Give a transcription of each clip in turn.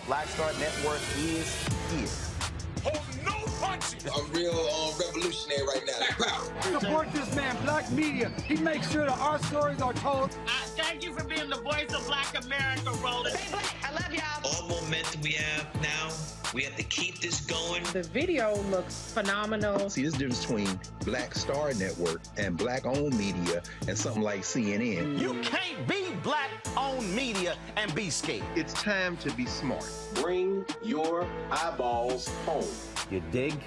Black Star Network is here. Hold no punches. I'm real revolutionary right now. Black power. Support this man, Black Media. He makes sure that our stories are told. Thank you for being the voice of Black America, Roland. Stay black. I love y'all. All momentum we have now, we have to keep this going. The video looks phenomenal. See, this difference between Black Star Network and Black-owned media and something like CNN. You can't be Black-owned media and be scared. It's time to be smart. Bring your eyeballs home. You dig?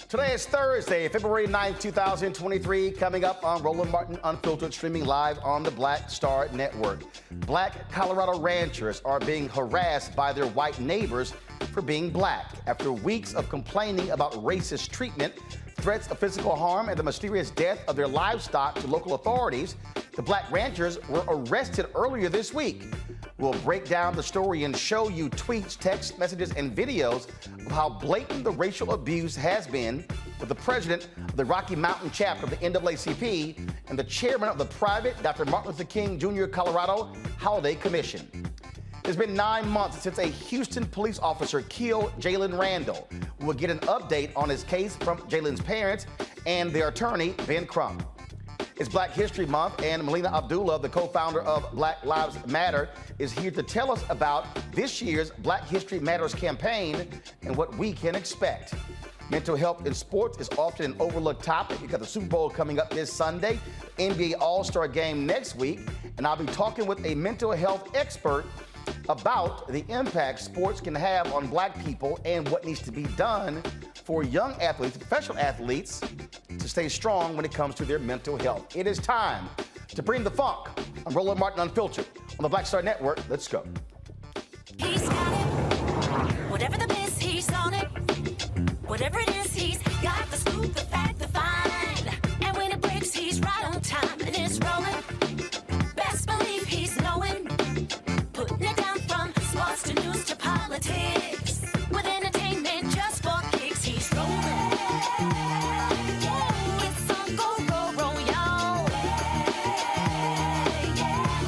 Today is Thursday, February 9th, 2023, coming up on Roland Martin Unfiltered, streaming live on the Black Star Network. Black Colorado ranchers are being harassed by their white neighbors for being black. After weeks of complaining about racist treatment, threats of physical harm, and the mysterious death of their livestock to local authorities, the black ranchers were arrested earlier this week. We'll break down the story and show you tweets, text messages, and videos of how blatant the racial abuse has been with the president of the Rocky Mountain chapter of the NAACP and the chairman of the private Dr. Martin Luther King Jr. Colorado Holiday Commission. It's been 9 months since a Houston police officer killed Jalen Randle. We'll get an update on his case from Jalen's parents and their attorney, Ben Crump. It's Black History Month, and Melina Abdullah, the co-founder of Black Lives Matter, is here to tell us about this year's Black History Matters campaign and what we can expect. Mental health in sports is often an overlooked topic. You got the Super Bowl coming up this Sunday, NBA All-Star Game next week, and I'll be talking with a mental health expert about the impact sports can have on black people and what needs to be done for young athletes, professional athletes, to stay strong when it comes to their mental health. It is time to bring the funk. I'm Roland Martin Unfiltered on the Black Star Network. Let's go. He's got it. Whatever the miss, he's on it. Whatever it is, he's got the scoop, the fact, the find. And when it breaks, he's right on time and it's rolling. Best believe he's knowing. Putting it down from sports to news to politics. With entertainment just for kicks, he's rolling. It's on go, roll, y'all.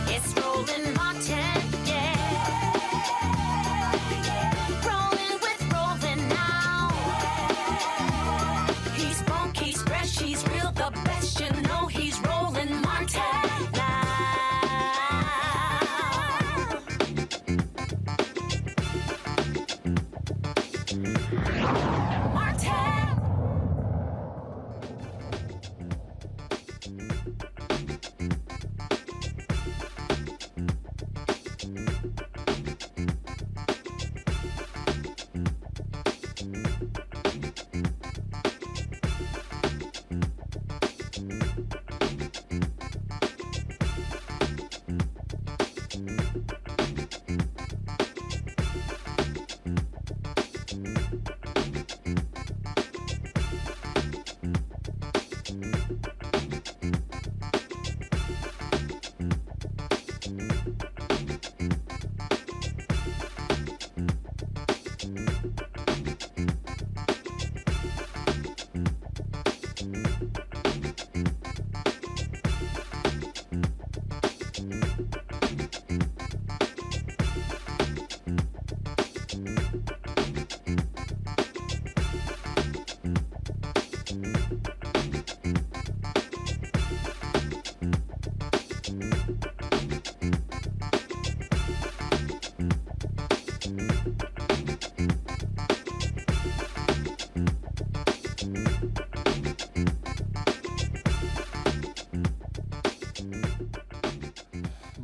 It's Roland Martin, yeah. Rolling with Roland now. He's funky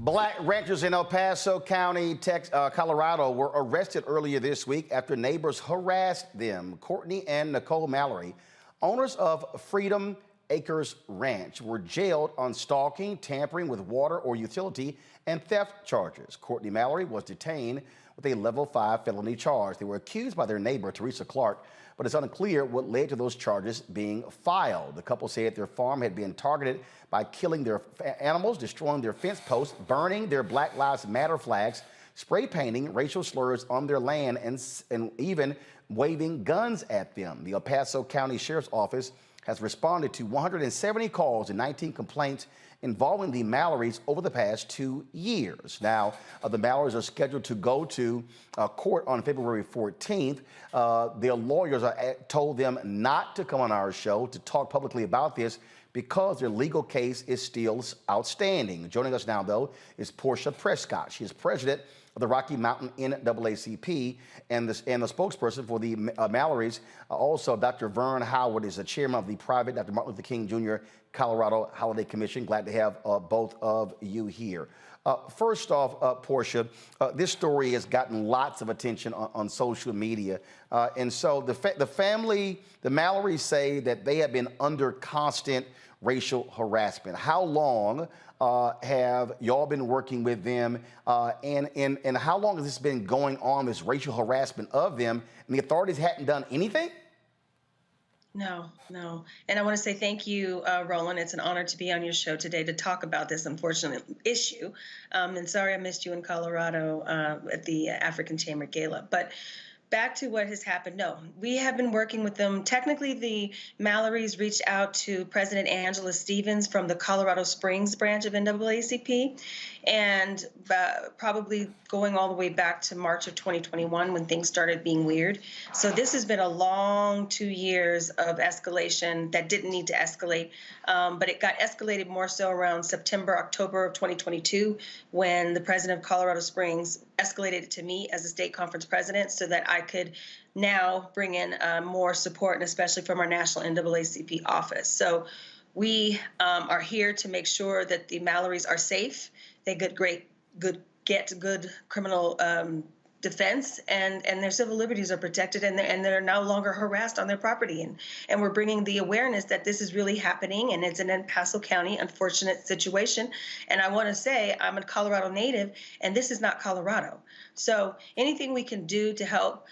Black ranchers in El Paso County, Colorado, were arrested earlier this week after neighbors harassed them. Courtney and Nicole Mallory, owners of Freedom Acres Ranch, were jailed on stalking, tampering with water or utility, and theft charges. Courtney Mallory was detained with a level 5 felony charge. They were accused by their neighbor, Teresa Clark, but it's unclear what led to those charges being filed. The couple said their farm had been targeted by killing their animals, destroying their fence posts, burning their Black Lives Matter flags, spray painting racial slurs on their land, and even waving guns at them. The El Paso County Sheriff's Office has responded to 170 calls and 19 complaints involving the Mallorys over the past 2 years. Now, the Mallorys are scheduled to go to court on February 14th. Their lawyers told them not to come on our show to talk publicly about this because their legal case is still outstanding. Joining us now, though, is Portia Prescott. She is president of the Rocky Mountain NAACP and the spokesperson for the Mallorys. Also, Dr. Vern Howard is the chairman of the private Dr. Martin Luther King Jr. Colorado Holiday Commission. Glad to have both of you here. First off, Portia, this story has gotten lots of attention on social media. And so the family, the Mallorys, say that they have been under constant racial harassment. How long have y'all been working with them? And how long has this been going on, this racial harassment of them, and the authorities hadn't done anything? No. And I want to say thank you, Roland. It's an honor to be on your show today to talk about this unfortunate issue. And sorry I missed you in Colorado at the African Chamber Gala. But back to what has happened. No, we have been working with them. Technically, the Mallorys reached out to President Angela Stevens from the Colorado Springs branch of NAACP, and probably going all the way back to March of 2021 when things started being weird. So this has been a long 2 years of escalation that didn't need to escalate, but it got escalated more so around September, October of 2022 when the president of Colorado Springs escalated it to me as a state conference president so that I could now bring in more support, and especially from our national NAACP office. So we are here to make sure that the Mallorys are safe. They get good criminal defense, and their civil liberties are protected, and they're no longer harassed on their property. And we're bringing the awareness that this is really happening, and it's an El Paso County unfortunate situation. And I want to say I'm a Colorado native, and this is not Colorado. So anything we can do to help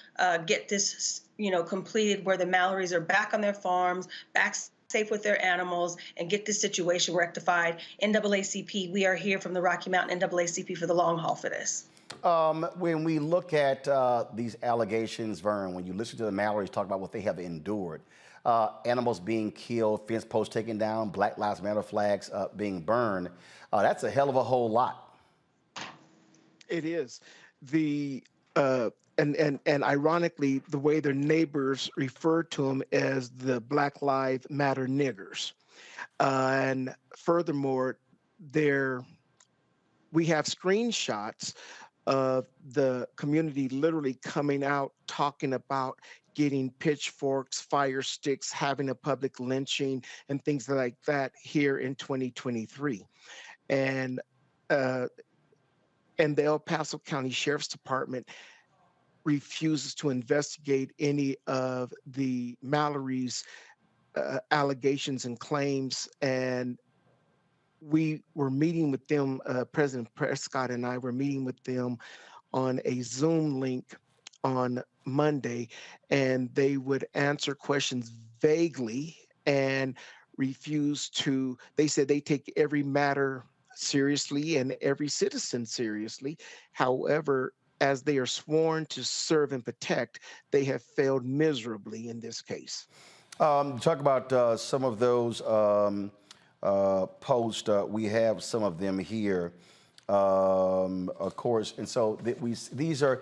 get this, completed, where the Mallorys are back on their farms, back safe with their animals, and get this situation rectified. NAACP, we are here from the Rocky Mountain NAACP for the long haul for this. When we look at these allegations, Vern, when you listen to the Mallorys talk about what they have endured, animals being killed, fence posts taken down, Black Lives Matter flags being burned, that's a hell of a whole lot. It is. And ironically, the way their neighbors refer to them as the Black Lives Matter niggers. And furthermore, we have screenshots of the community literally coming out talking about getting pitchforks, fire sticks, having a public lynching, and things like that here in 2023. And the El Paso County Sheriff's Department refuses to investigate any of the Mallorys' allegations and claims. And we were meeting with them, President Prescott and I were meeting with them on a Zoom link on Monday, and they would answer questions vaguely and refuse to. They said they take every matter seriously and every citizen seriously. However, as they are sworn to serve and protect, they have failed miserably in this case. Talk about some of those posts. We have some of them here, of course. And so these are,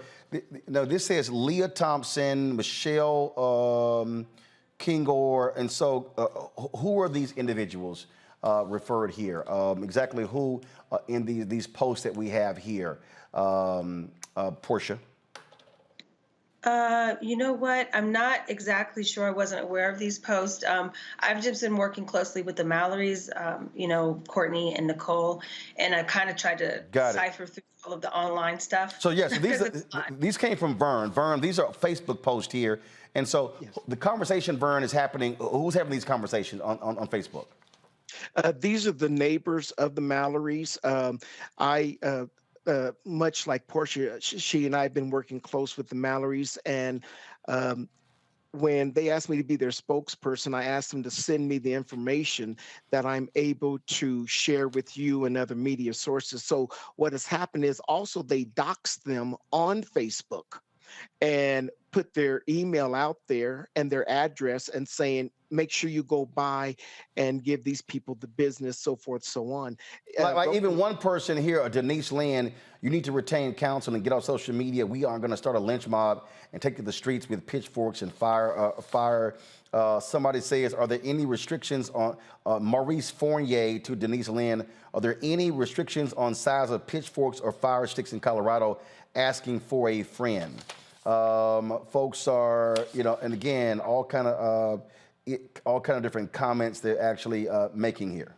this says Leah Thompson, Michelle Kingor. And so who are these individuals referred here? Exactly who in these posts that we have here? Portia. You know what? I'm not exactly sure. I wasn't aware of these posts. I've just been working closely with the Mallorys, Courtney and Nicole, and I kind of tried to cipher through all of the online stuff. So yes, these came from Vern. Vern, these are Facebook posts here, and so the conversation, Vern, is happening. Who's having these conversations on Facebook? These are the neighbors of the Mallorys. Much like Portia, she and I have been working close with the Mallorys, and when they asked me to be their spokesperson, I asked them to send me the information that I'm able to share with you and other media sources. So what has happened is also they doxed them on Facebook and put their email out there and their address and saying, make sure you go by and give these people the business, so forth, so on. Like even one person here, Denise Lynn, you need to retain counsel and get off social media. We are going to start a lynch mob and take to the streets with pitchforks and fire. Somebody says, are there any restrictions on Maurice Fournier to Denise Lynn? Are there any restrictions on size of pitchforks or fire sticks in Colorado? Asking for a friend. Folks are, and again, all kind of different comments they're actually making here.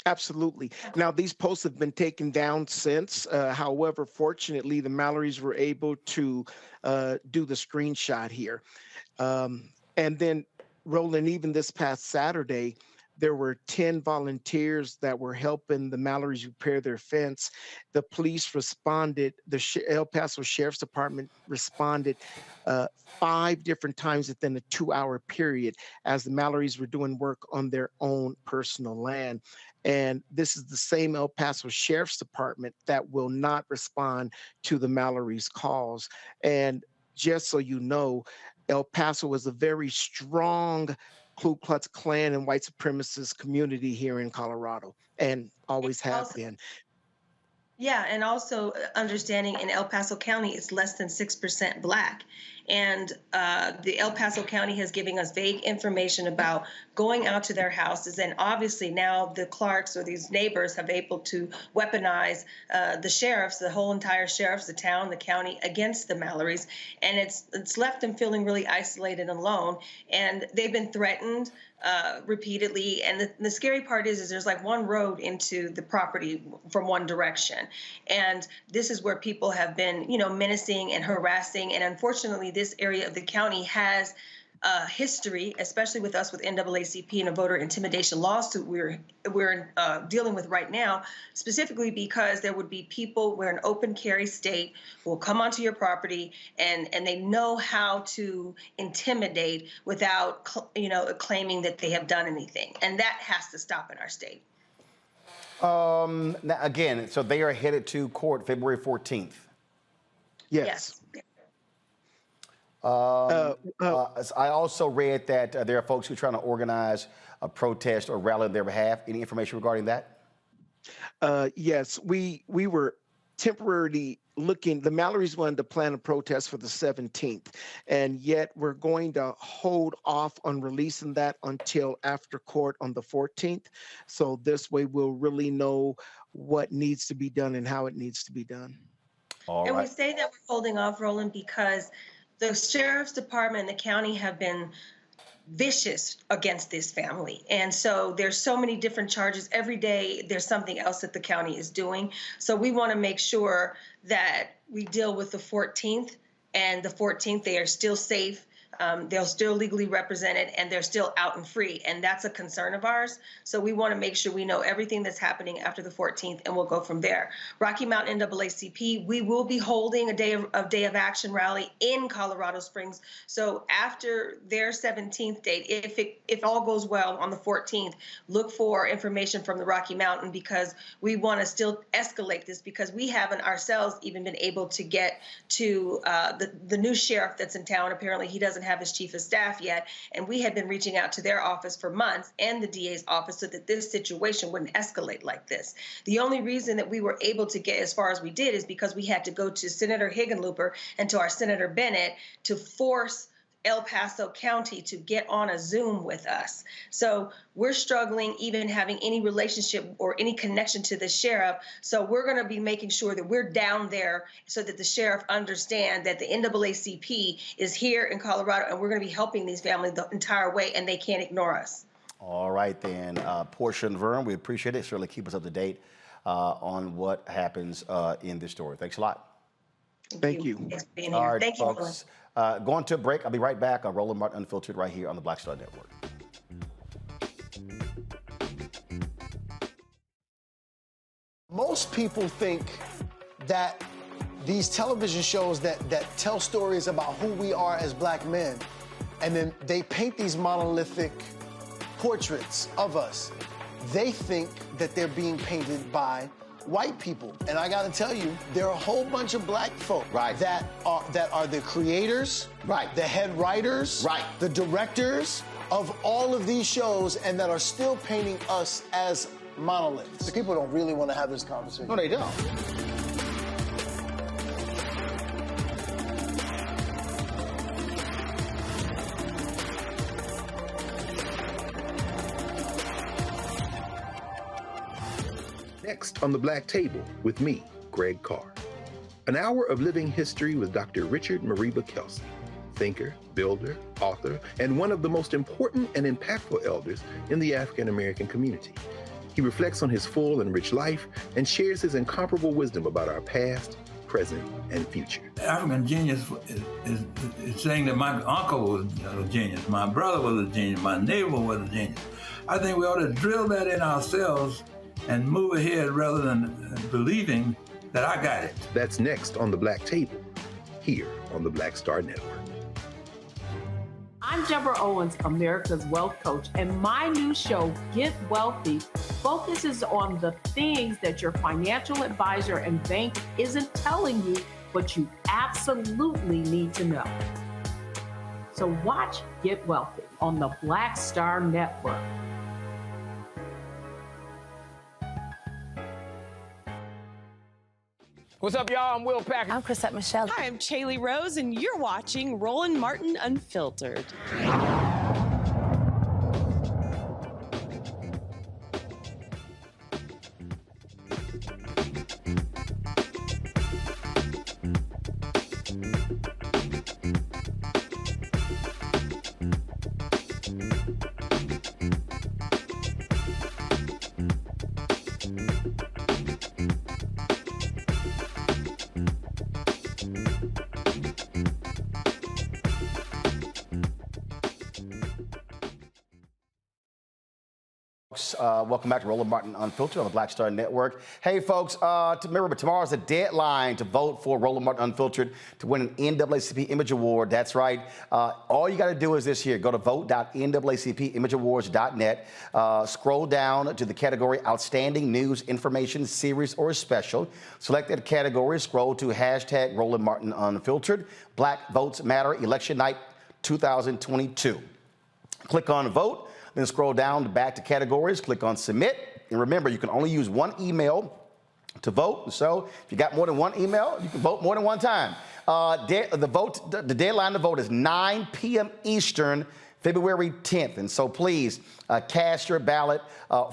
Absolutely. Now, these posts have been taken down since. However, fortunately, the Mallorys were able to do the screenshot here. And then, Roland, even this past Saturday, there were 10 volunteers that were helping the Mallorys repair their fence. The police responded, the El Paso Sheriff's Department responded 5 different times within a 2-hour period as the Mallorys were doing work on their own personal land. And this is the same El Paso Sheriff's Department that will not respond to the Mallorys' calls. And just so you know, El Paso is a very strong Ku Klux Klan and white supremacist community here in Colorado, and always have been. Yeah, and also understanding in El Paso County, it's less than 6% Black. And the El Paso County has given us vague information about going out to their houses. And obviously now the Clarks or these neighbors have able to weaponize the sheriffs, the whole entire sheriffs, the town, the county against the Mallorys. And it's left them feeling really isolated and alone. And they've been threatened repeatedly. And the scary part is there's like one road into the property from one direction. And this is where people have been, menacing and harassing. And unfortunately, this area of the county has history, especially with us with NAACP and a voter intimidation lawsuit we're dealing with right now, specifically because there would be people, we're an open carry state, will come onto your property and they know how to intimidate without, claiming that they have done anything. And that has to stop in our state. Now again, so they are headed to court February 14th. Yes. I also read that there are folks who are trying to organize a protest or rally on their behalf. Any information regarding that? Yes, we were temporarily looking. The Mallorys wanted to plan a protest for the 17th, and yet we're going to hold off on releasing that until after court on the 14th. So this way we'll really know what needs to be done and how it needs to be done. And we say that we're holding off, Roland, because the sheriff's department and the county have been vicious against this family. And so there's so many different charges. Every day there's something else that the county is doing. So we want to make sure that we deal with the 14th, and the 14th they are still safe. They're still legally represented and they're still out and free. And that's a concern of ours. So we want to make sure we know everything that's happening after the 14th, and we'll go from there. Rocky Mountain NAACP, we will be holding a day of action rally in Colorado Springs. So after their 17th date, if all goes well on the 14th, look for information from the Rocky Mountain, because we want to still escalate this, because we haven't ourselves even been able to get to the new sheriff that's in town. Apparently he doesn't have his chief of staff yet, and we had been reaching out to their office for months and the DA's office so that this situation wouldn't escalate like this. The only reason that we were able to get as far as we did is because we had to go to Senator Hickenlooper and to our Senator Bennett to force El Paso County to get on a Zoom with us. So we're struggling even having any relationship or any connection to the sheriff. So we're going to be making sure that we're down there so that the sheriff understands that the NAACP is here in Colorado, and we're going to be helping these families the entire way, and they can't ignore us. All right, then. Portia and Vern, we appreciate it. Certainly keep us up to date on what happens in this story. Thanks a lot. Thank you. Thanks for being here. All right, Thank you, folks. Going to a break. I'll be right back on Roland Martin Unfiltered right here on the Black Star Network. Most people think that these television shows that tell stories about who we are as black men, and then they paint these monolithic portraits of us. They think that they're being painted by white people. And I gotta tell you, there are a whole bunch of black folk that are the creators, the head writers, the directors of all of these shows, and that are still painting us as monoliths. The people don't really want to have this conversation. No, they don't. Next on the Black Table with me, Greg Carr. An hour of living history with Dr. Richard Mariba Kelsey, thinker, builder, author, and one of the most important and impactful elders in the African American community. He reflects on his full and rich life and shares his incomparable wisdom about our past, present, and future. African genius is saying that my uncle was a genius, my brother was a genius, my neighbor was a genius. I think we ought to drill that in ourselves and move ahead rather than believing that I got it. That's next on the Black Table, here on the Black Star Network. I'm Deborah Owens, America's Wealth Coach, and my new show, Get Wealthy, focuses on the things that your financial advisor and bank isn't telling you, but you absolutely need to know. So watch Get Wealthy on the Black Star Network. What's up, y'all? I'm Will Packer. I'm Chrisette Michelle. Hi, I'm Chaley Rose, and you're watching Roland Martin Unfiltered. Welcome back to Roland Martin Unfiltered on the Black Star Network. Hey, folks, remember, tomorrow's the deadline to vote for Roland Martin Unfiltered to win an NAACP Image Award. That's right. All you got to do is this here. Go to vote.naacpimageawards.net. Scroll down to the category Outstanding News, Information, Series, or Special. Select that category. Scroll to hashtag Roland Martin Unfiltered. Black Votes Matter, Election Night 2022. Click on Vote. Then scroll down back to categories, click on submit. And remember, you can only use one email to vote. So if you got more than one email, you can vote more than one time. The deadline to vote is 9 p.m. Eastern, February 10th. And so please cast your ballot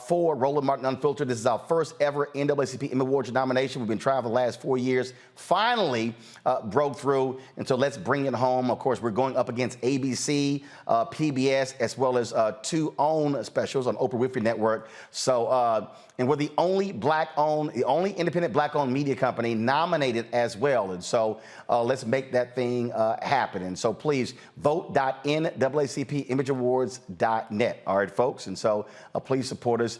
for Roland Martin Unfiltered. This is our first ever NAACP Image Awards nomination. We've been trying for the last 4 years. Finally broke through. And so let's bring it home. Of course, we're going up against ABC, PBS, as well as 2 own specials on Oprah Winfrey Network. So, and we're the only independent black-owned media company nominated as well. And so let's make that thing happen. And so please vote.naacpimageawards.net. All right, folks. And so please support us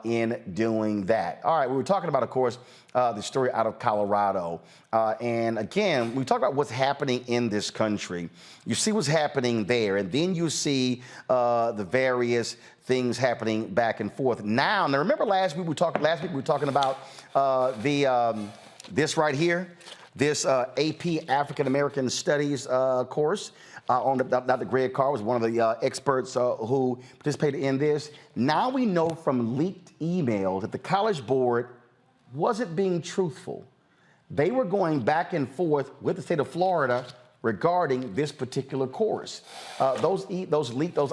in doing that. All right, we were talking about, of course, the story out of Colorado. And again, we talk about what's happening in this country. You see what's happening there, and then you see the various things happening back and forth. Now remember last week we were talking about this right here, this AP African American Studies course. Dr. Greg Carr was one of the experts who participated in this. Now we know from leaked emails that the College Board wasn't being truthful. They were going back and forth with the state of Florida regarding this particular course. Those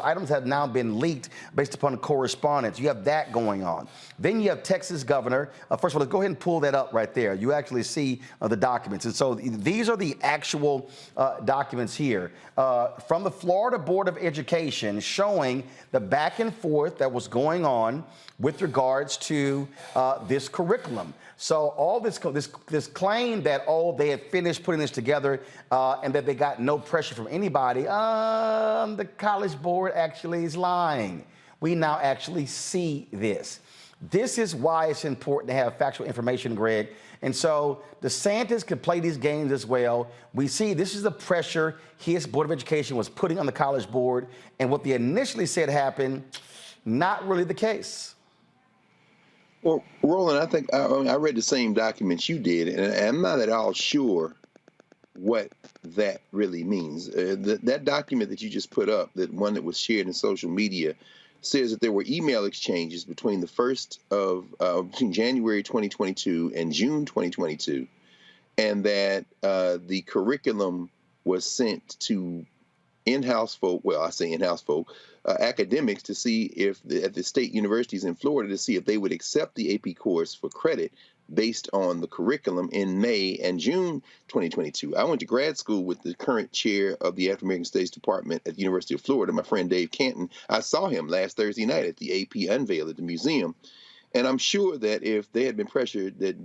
items have now been leaked based upon correspondence. You have that going on. Then you have Texas governor. First of all, let's go ahead and pull that up right there. You actually see the documents. And so these are the actual documents here from the Florida Board of Education showing the back and forth that was going on with regards to this curriculum. So all this claim that, oh, they had finished putting this together and that they got no pressure from anybody, the College Board actually is lying. We now actually see this. This is why it's important to have factual information, Greg. And so DeSantis could play these games as well. We see this is the pressure his Board of Education was putting on the College Board. And what they initially said happened, not really the case. Well, Roland, I think I read the same documents you did, and I'm not at all sure what that really means. That document that you just put up, that one that was shared in social media, says that there were email exchanges between between January 2022 and June 2022, and that the curriculum was sent to in-house folk, well, I say in-house folk, academics to see if at the state universities in Florida to see if they would accept the AP course for credit based on the curriculum in May and June 2022. I went to grad school with the current chair of the African American Studies Department at the University of Florida, my friend Dave Canton. I saw him last Thursday night at the AP unveil at the museum. And I'm sure that if they had been pressured that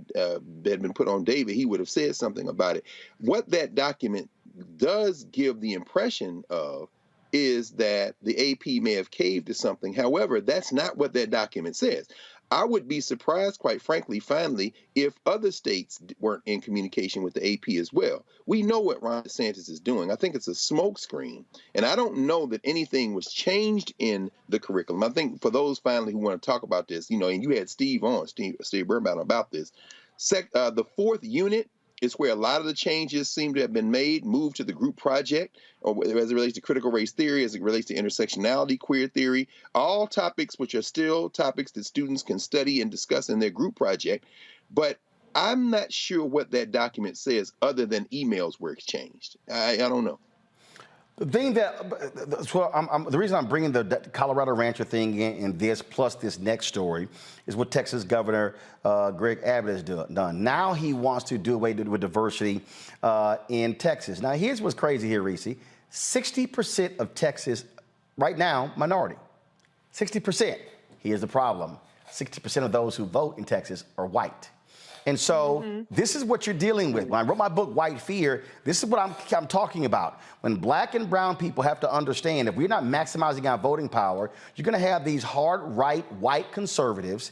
had been put on David, he would have said something about it. What that document does give the impression of is that the AP may have caved to something. However, that's not what that document says. I would be surprised, quite frankly, finally, if other states weren't in communication with the AP as well. We know what Ron DeSantis is doing. I think it's a smokescreen. And I don't know that anything was changed in the curriculum. I think for those finally who want to talk about this, and you had Steve Birnbaum about this. The fourth unit is where a lot of the changes seem to have been moved to the group project, or as it relates to critical race theory, as it relates to intersectionality, queer theory, all topics which are still topics that students can study and discuss in their group project. But I'm not sure what that document says other than emails were exchanged. I don't know. The thing the reason I'm bringing the Colorado Rancher thing in this plus this next story is what Texas Governor Greg Abbott has done. Now he wants to do away with diversity in Texas. Now here's what's crazy here, Reese. 60% of Texas right now minority. 60%. Here's the problem. 60% of those who vote in Texas are white. And so this is what you're dealing with. When I wrote my book, White Fear, this is what I'm talking about. When black and brown people have to understand, if we're not maximizing our voting power, you're going to have these hard right white conservatives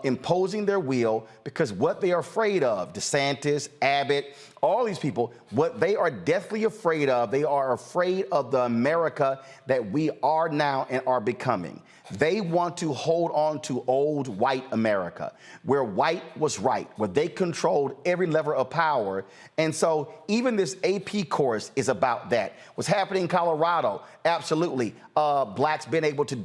imposing their will because what they are afraid of, DeSantis, Abbott, all these people, what they are deathly afraid of, they are afraid of the America that we are now and are becoming. They want to hold on to old white America, where white was right, where they controlled every lever of power. And so even this AP course is about that. What's happening in Colorado, absolutely, blacks being able to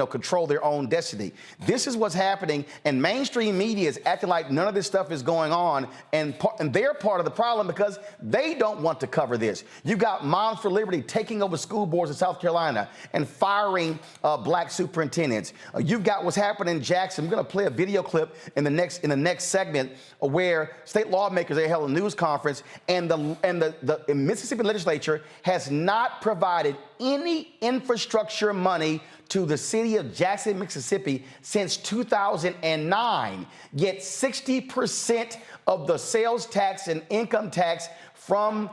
control their own destiny. This is what's happening, and mainstream media is acting like none of this stuff is going on, and they're part of the problem because they don't want to cover this. You've got Moms for Liberty taking over school boards in South Carolina and firing black superintendents. You've got what's happening in Jackson. I'm going to play a video clip in the next segment where state lawmakers, they held a news conference, and the Mississippi legislature has not provided any infrastructure money to the city of Jackson, Mississippi since 2009. Yet 60% of the sales tax and income tax from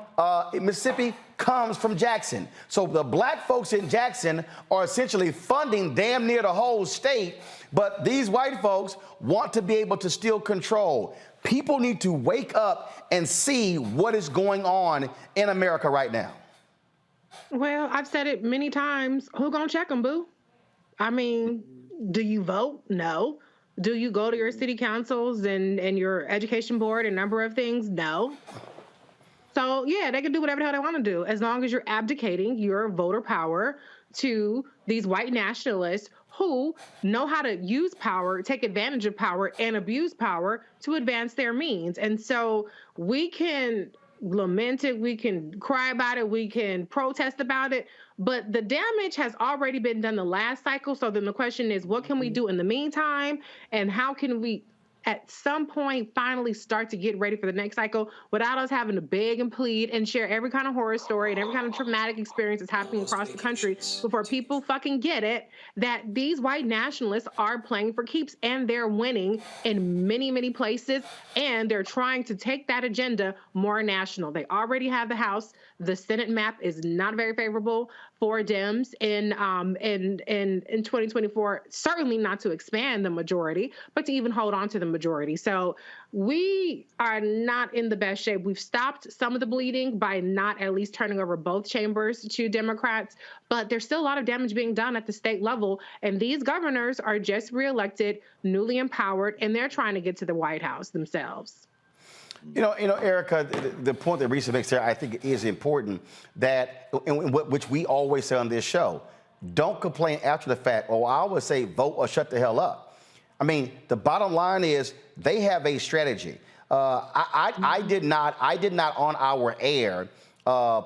Mississippi comes from Jackson. So the black folks in Jackson are essentially funding damn near the whole state, but these white folks want to be able to still control. People need to wake up and see what is going on in America right now. Well, I've said it many times. Who gonna check them, boo? I mean, do you vote? No. Do you go to your city councils and your education board and a number of things? No. So, yeah, they can do whatever the hell they want to do as long as you're abdicating your voter power to these white nationalists who know how to use power, take advantage of power, and abuse power to advance their means. And so we can lament it, we can cry about it, we can protest about it, but the damage has already been done the last cycle. So then the question is, what can we do in the meantime? And how can we, at some point, finally start to get ready for the next cycle without us having to beg and plead and share every kind of horror story and every kind of traumatic experience that's happening across the country before people fucking get it, that these white nationalists are playing for keeps and they're winning in many, many places. And they're trying to take that agenda more national. They already have the House. The Senate map is not very favorable for Dems in 2024, certainly not to expand the majority, but to even hold on to the majority. So we are not in the best shape. We've stopped some of the bleeding by not at least turning over both chambers to Democrats, but there's still a lot of damage being done at the state level. And these governors are just reelected, newly empowered, and they're trying to get to the White House themselves. You know, Erica, the point that Risa makes there, I think, is important, that, which we always say on this show, don't complain after the fact. Or I always say, vote or shut the hell up. I mean, the bottom line is they have a strategy. I did not on our air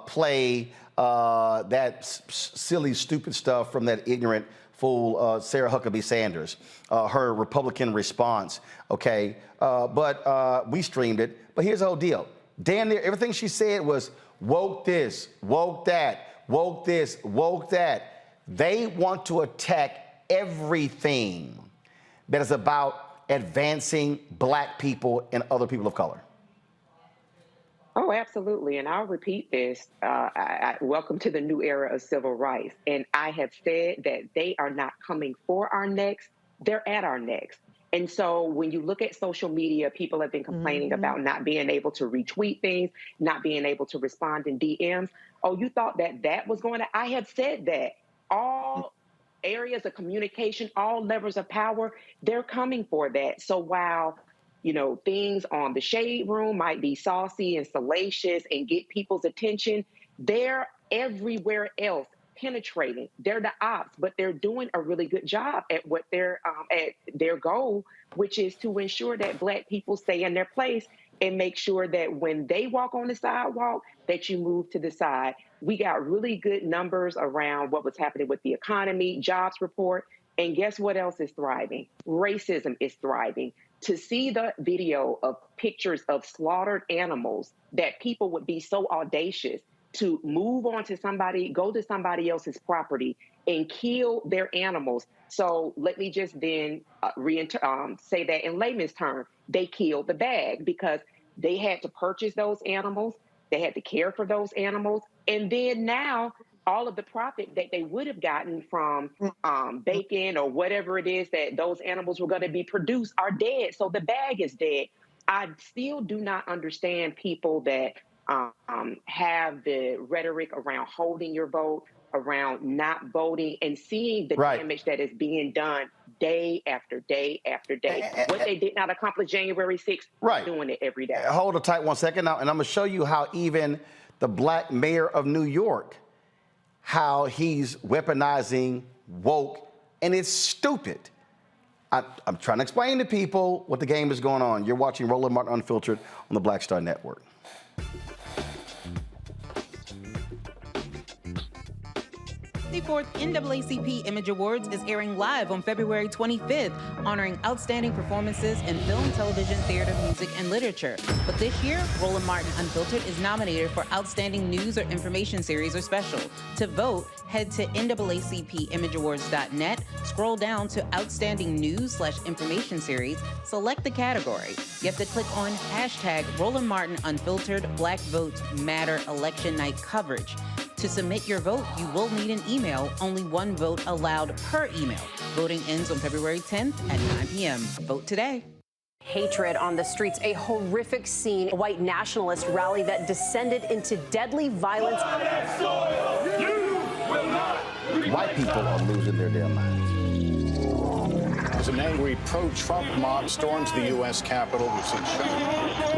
play that silly, stupid stuff from that ignorant fool, Sarah Huckabee Sanders, her Republican response, okay? But we streamed it. But here's the whole deal. Damn near everything she said was woke this, woke that, woke this, woke that. They want to attack everything that is about advancing black people and other people of color. Oh, absolutely. And I'll repeat this. Welcome to the new era of civil rights. And I have said that they are not coming for our necks. They're at our necks. And so when you look at social media, people have been complaining about not being able to retweet things, not being able to respond in DMs. Oh, you thought that was going to, I have said that all areas of communication, all levers of power, they're coming for that. So while, you know, things on the Shade Room might be saucy and salacious and get people's attention, they're everywhere else penetrating. They're the ops, but they're doing a really good job at what they're at their goal, which is to ensure that black people stay in their place and make sure that when they walk on the sidewalk, that you move to the side. We got really good numbers around what was happening with the economy, jobs report, and guess what else is thriving? Racism is thriving. To see the video of pictures of slaughtered animals, that people would be so audacious to move on to somebody, go to somebody else's property and kill their animals. So let me just then say that in layman's terms, they killed the bag because they had to purchase those animals, they had to care for those animals, and then now all of the profit that they would have gotten from bacon or whatever it is that those animals were going to be produced are dead. So the bag is dead. I still do not understand people that have the rhetoric around holding your vote, around not voting, and seeing the damage that is being done day after day after day. What they did not accomplish January 6th, they're doing it every day. Hold it tight 1 second now, and I'm going to show you how even the black mayor of New York, how he's weaponizing woke, and it's stupid. I'm trying to explain to people what the game is going on. You're watching Roland Martin Unfiltered on the Black Star Network. The 4th NAACP Image Awards is airing live on February 25th, honoring outstanding performances in film, television, theater, music, and literature. But this year, Roland Martin Unfiltered is nominated for Outstanding News or Information Series or Special. To vote, head to NAACPImageAwards.net, scroll down to Outstanding News/Information Series, select the category. You have to click on hashtag Roland Martin Unfiltered Black Votes Matter Election Night Coverage. To submit your vote, you will need an email. Only one vote allowed per email. Voting ends on February 10th at 9 p.m. Vote today. Hatred on the streets, a horrific scene, a white nationalist rally that descended into deadly violence. White people are losing their damn minds. As an angry pro-Trump mob storms the U.S. Capitol, we've seen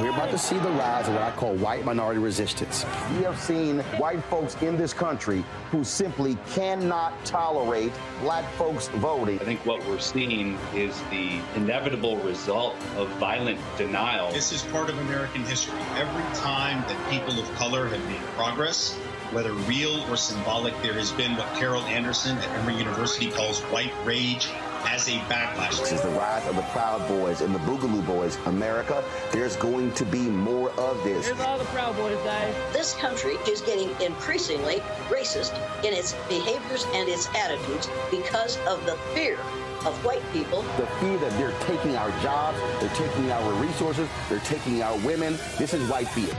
We're about to see the rise of what I call white minority resistance. We have seen white folks in this country who simply cannot tolerate black folks voting. I think what we're seeing is the inevitable result of violent denial. This is part of American history. Every time that people of color have made progress, whether real or symbolic, there has been what Carol Anderson at Emory University calls white rage as a backlash. This is the rise of the Proud Boys and the Boogaloo Boys. America, there's going to be more of this. Here's all the Proud Boys, guys. This country is getting increasingly racist in its behaviors and its attitudes because of the fear of white people. The fear that they're taking our jobs, they're taking our resources, they're taking our women. This is white fear.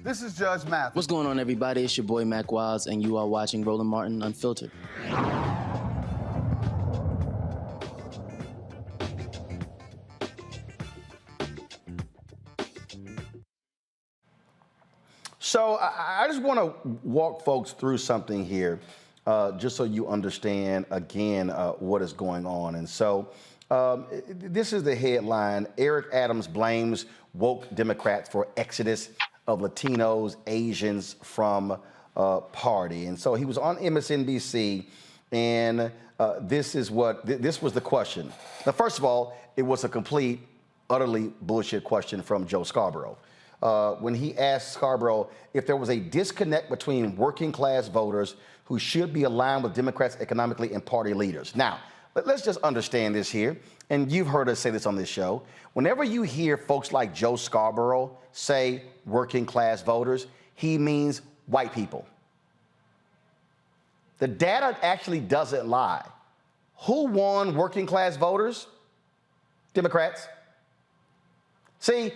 This is Judge Mathis. What's going on, everybody? It's your boy, Mac Wiles, and you are watching Roland Martin Unfiltered. So I just want to walk folks through something here, just so you understand, again, what is going on. And so this is the headline. Eric Adams blames woke Democrats for exodus of Latinos, Asians from party. And so he was on MSNBC, and this was the question. Now, first of all, it was a complete, utterly bullshit question from Joe Scarborough. When he asked Scarborough if there was a disconnect between working class voters who should be aligned with Democrats economically and party leaders. Now, let's just understand this here, and you've heard us say this on this show. Whenever you hear folks like Joe Scarborough say working class voters, he means white people. The data actually doesn't lie. Who won working class voters? Democrats. See,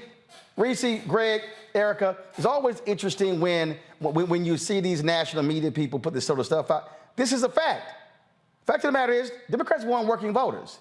Reese, Greg, Erica, it's always interesting when you see these national media people put this sort of stuff out. This is a fact. Fact of the matter is, Democrats won working voters.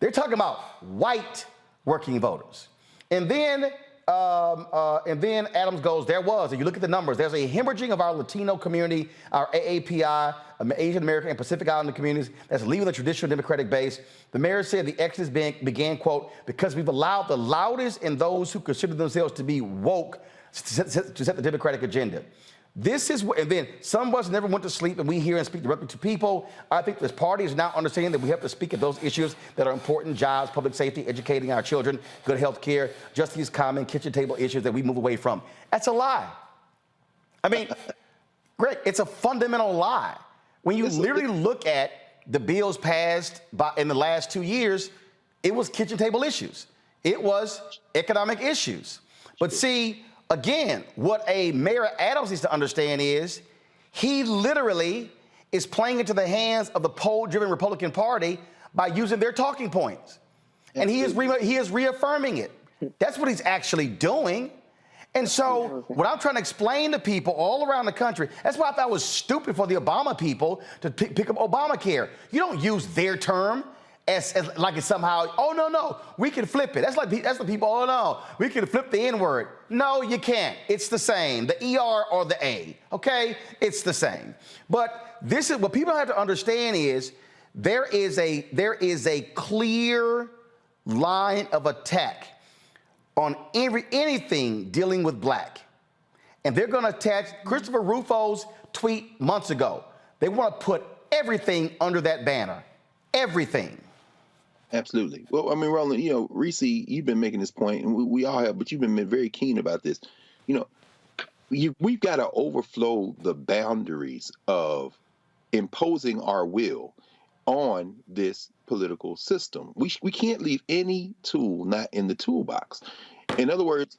They're talking about white working voters. And then Adams goes, if you look at the numbers, there's a hemorrhaging of our Latino community, our AAPI, Asian American and Pacific Islander communities that's leaving the traditional Democratic base. The mayor said the exodus began, quote, because we've allowed the loudest and those who consider themselves to be woke to set the Democratic agenda. This is what, and then some of us never went to sleep, and we hear and speak directly to people. I think this party is now understanding that we have to speak at those issues that are important: jobs, public safety, educating our children, good health care, just these common kitchen table issues that we move away from. That's a lie. I mean, Greg, it's a fundamental lie. When you literally look at the bills passed in the last 2 years, it was kitchen table issues. It was economic issues. But see, again, what a Mayor Adams needs to understand is he literally is playing into the hands of the poll-driven Republican Party by using their talking points. And he is reaffirming it. That's what he's actually doing. And so what I'm trying to explain to people all around the country, that's why I thought it was stupid for the Obama people to pick up Obamacare. You don't use their term as like it's somehow, oh, no, we can flip it. That's the people, oh, no, we can flip the N-word. No, you can't. It's the same, the ER or the A, okay? It's the same. But this is what people have to understand is there is a clear line of attack on anything dealing with black. And they're going to attach Christopher Rufo's tweet months ago. They want to put everything under that banner. Everything. Absolutely. Well, I mean, Roland, Reese, you've been making this point, and we all have, but you've been very keen about this. We've got to overflow the boundaries of imposing our will on this political system. We can't leave any tool not in the toolbox. In other words,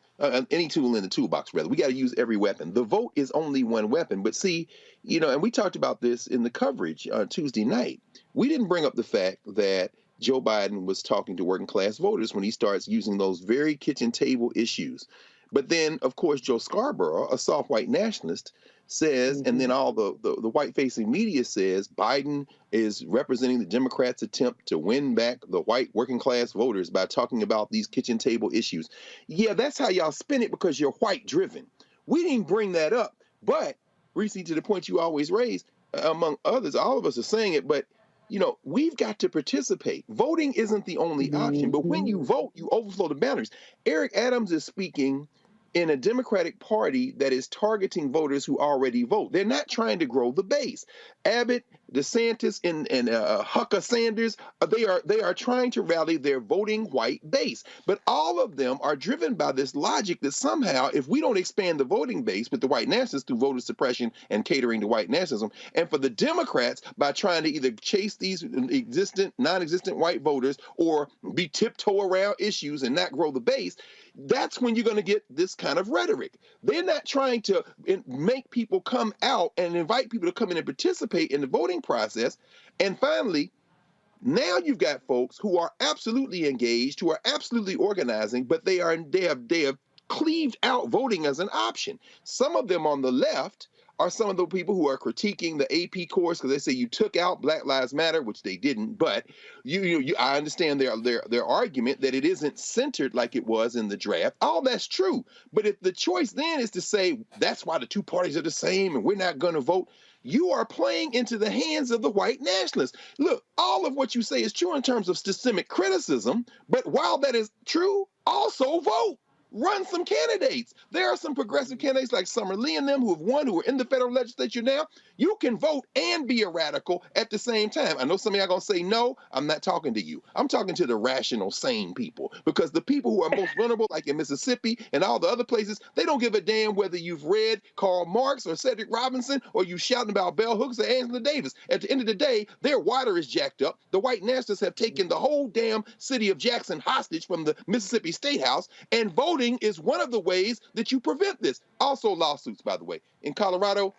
any tool in the toolbox, rather. We got to use every weapon. The vote is only one weapon. But see, and we talked about this in the coverage on Tuesday night. We didn't bring up the fact that Joe Biden was talking to working class voters when he starts using those very kitchen table issues. But then, of course, Joe Scarborough, a soft white nationalist, says, and then all the white-facing media says, Biden is representing the Democrats' attempt to win back the white working-class voters by talking about these kitchen table issues. Yeah, that's how y'all spin it because you're white-driven. We didn't bring that up. But, Reese, to the point you always raise, among others, all of us are saying it, but we've got to participate. Voting isn't the only option, but when you vote, you overflow the boundaries. Eric Adams is speaking in a Democratic Party that is targeting voters who already vote. They're not trying to grow the base. Abbott, DeSantis, and Hucker Sanders, they are trying to rally their voting white base. But all of them are driven by this logic that somehow, if we don't expand the voting base with the white nationalists through voter suppression and catering to white nationalism, and for the Democrats by trying to either chase these non-existent white voters or be tiptoe around issues and not grow the base, that's when you're going to get this kind of rhetoric. They're not trying to make people come out and invite people to come in and participate in the voting process. And finally, now you've got folks who are absolutely engaged, who are absolutely organizing, but they have cleaved out voting as an option. Some of them on the left are some of the people who are critiquing the AP course because they say you took out Black Lives Matter, which they didn't. But I understand their argument that it isn't centered like it was in the draft. All that's true. But if the choice then is to say that's why the two parties are the same and we're not going to vote, you are playing into the hands of the white nationalists. Look, all of what you say is true in terms of systemic criticism. But while that is true, also vote. Run some candidates. There are some progressive candidates like Summer Lee and them who have won, who are in the federal legislature now. You can vote and be a radical at the same time. I know some of y'all gonna say, no, I'm not talking to you. I'm talking to the rational, sane people, because the people who are most vulnerable, like in Mississippi and all the other places, they don't give a damn whether you've read Karl Marx or Cedric Robinson or you shouting about bell hooks or Angela Davis. At the end of the day, their water is jacked up. The white nationalists have taken the whole damn city of Jackson hostage from the Mississippi State House, and voting is one of the ways that you prevent this. Also lawsuits, by the way. In Colorado,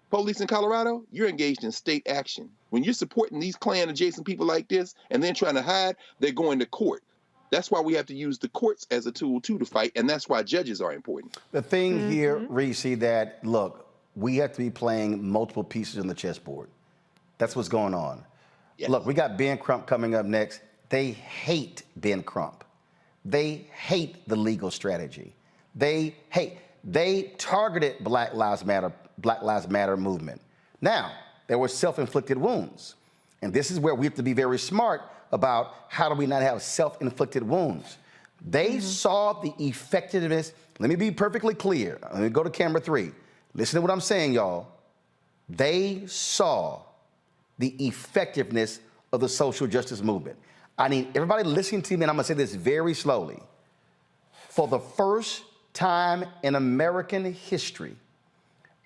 police in Colorado, you're engaged in state action. When you're supporting these Klan-adjacent people like this and then trying to hide, they're going to court. That's why we have to use the courts as a tool, too, to fight, and that's why judges are important. The thing here, Reese, that, look, we have to be playing multiple pieces on the chessboard. That's what's going on. Yes. Look, we got Ben Crump coming up next. They hate Ben Crump. They hate the legal strategy. They targeted Black Lives Matter movement. Now, there were self-inflicted wounds. And this is where we have to be very smart about how do we not have self-inflicted wounds. They saw the effectiveness. Let me be perfectly clear. Let me go to camera 3. Listen to what I'm saying, y'all. They saw the effectiveness of the social justice movement. I need everybody listening to me, and I'm going to say this very slowly. For the first time in American history,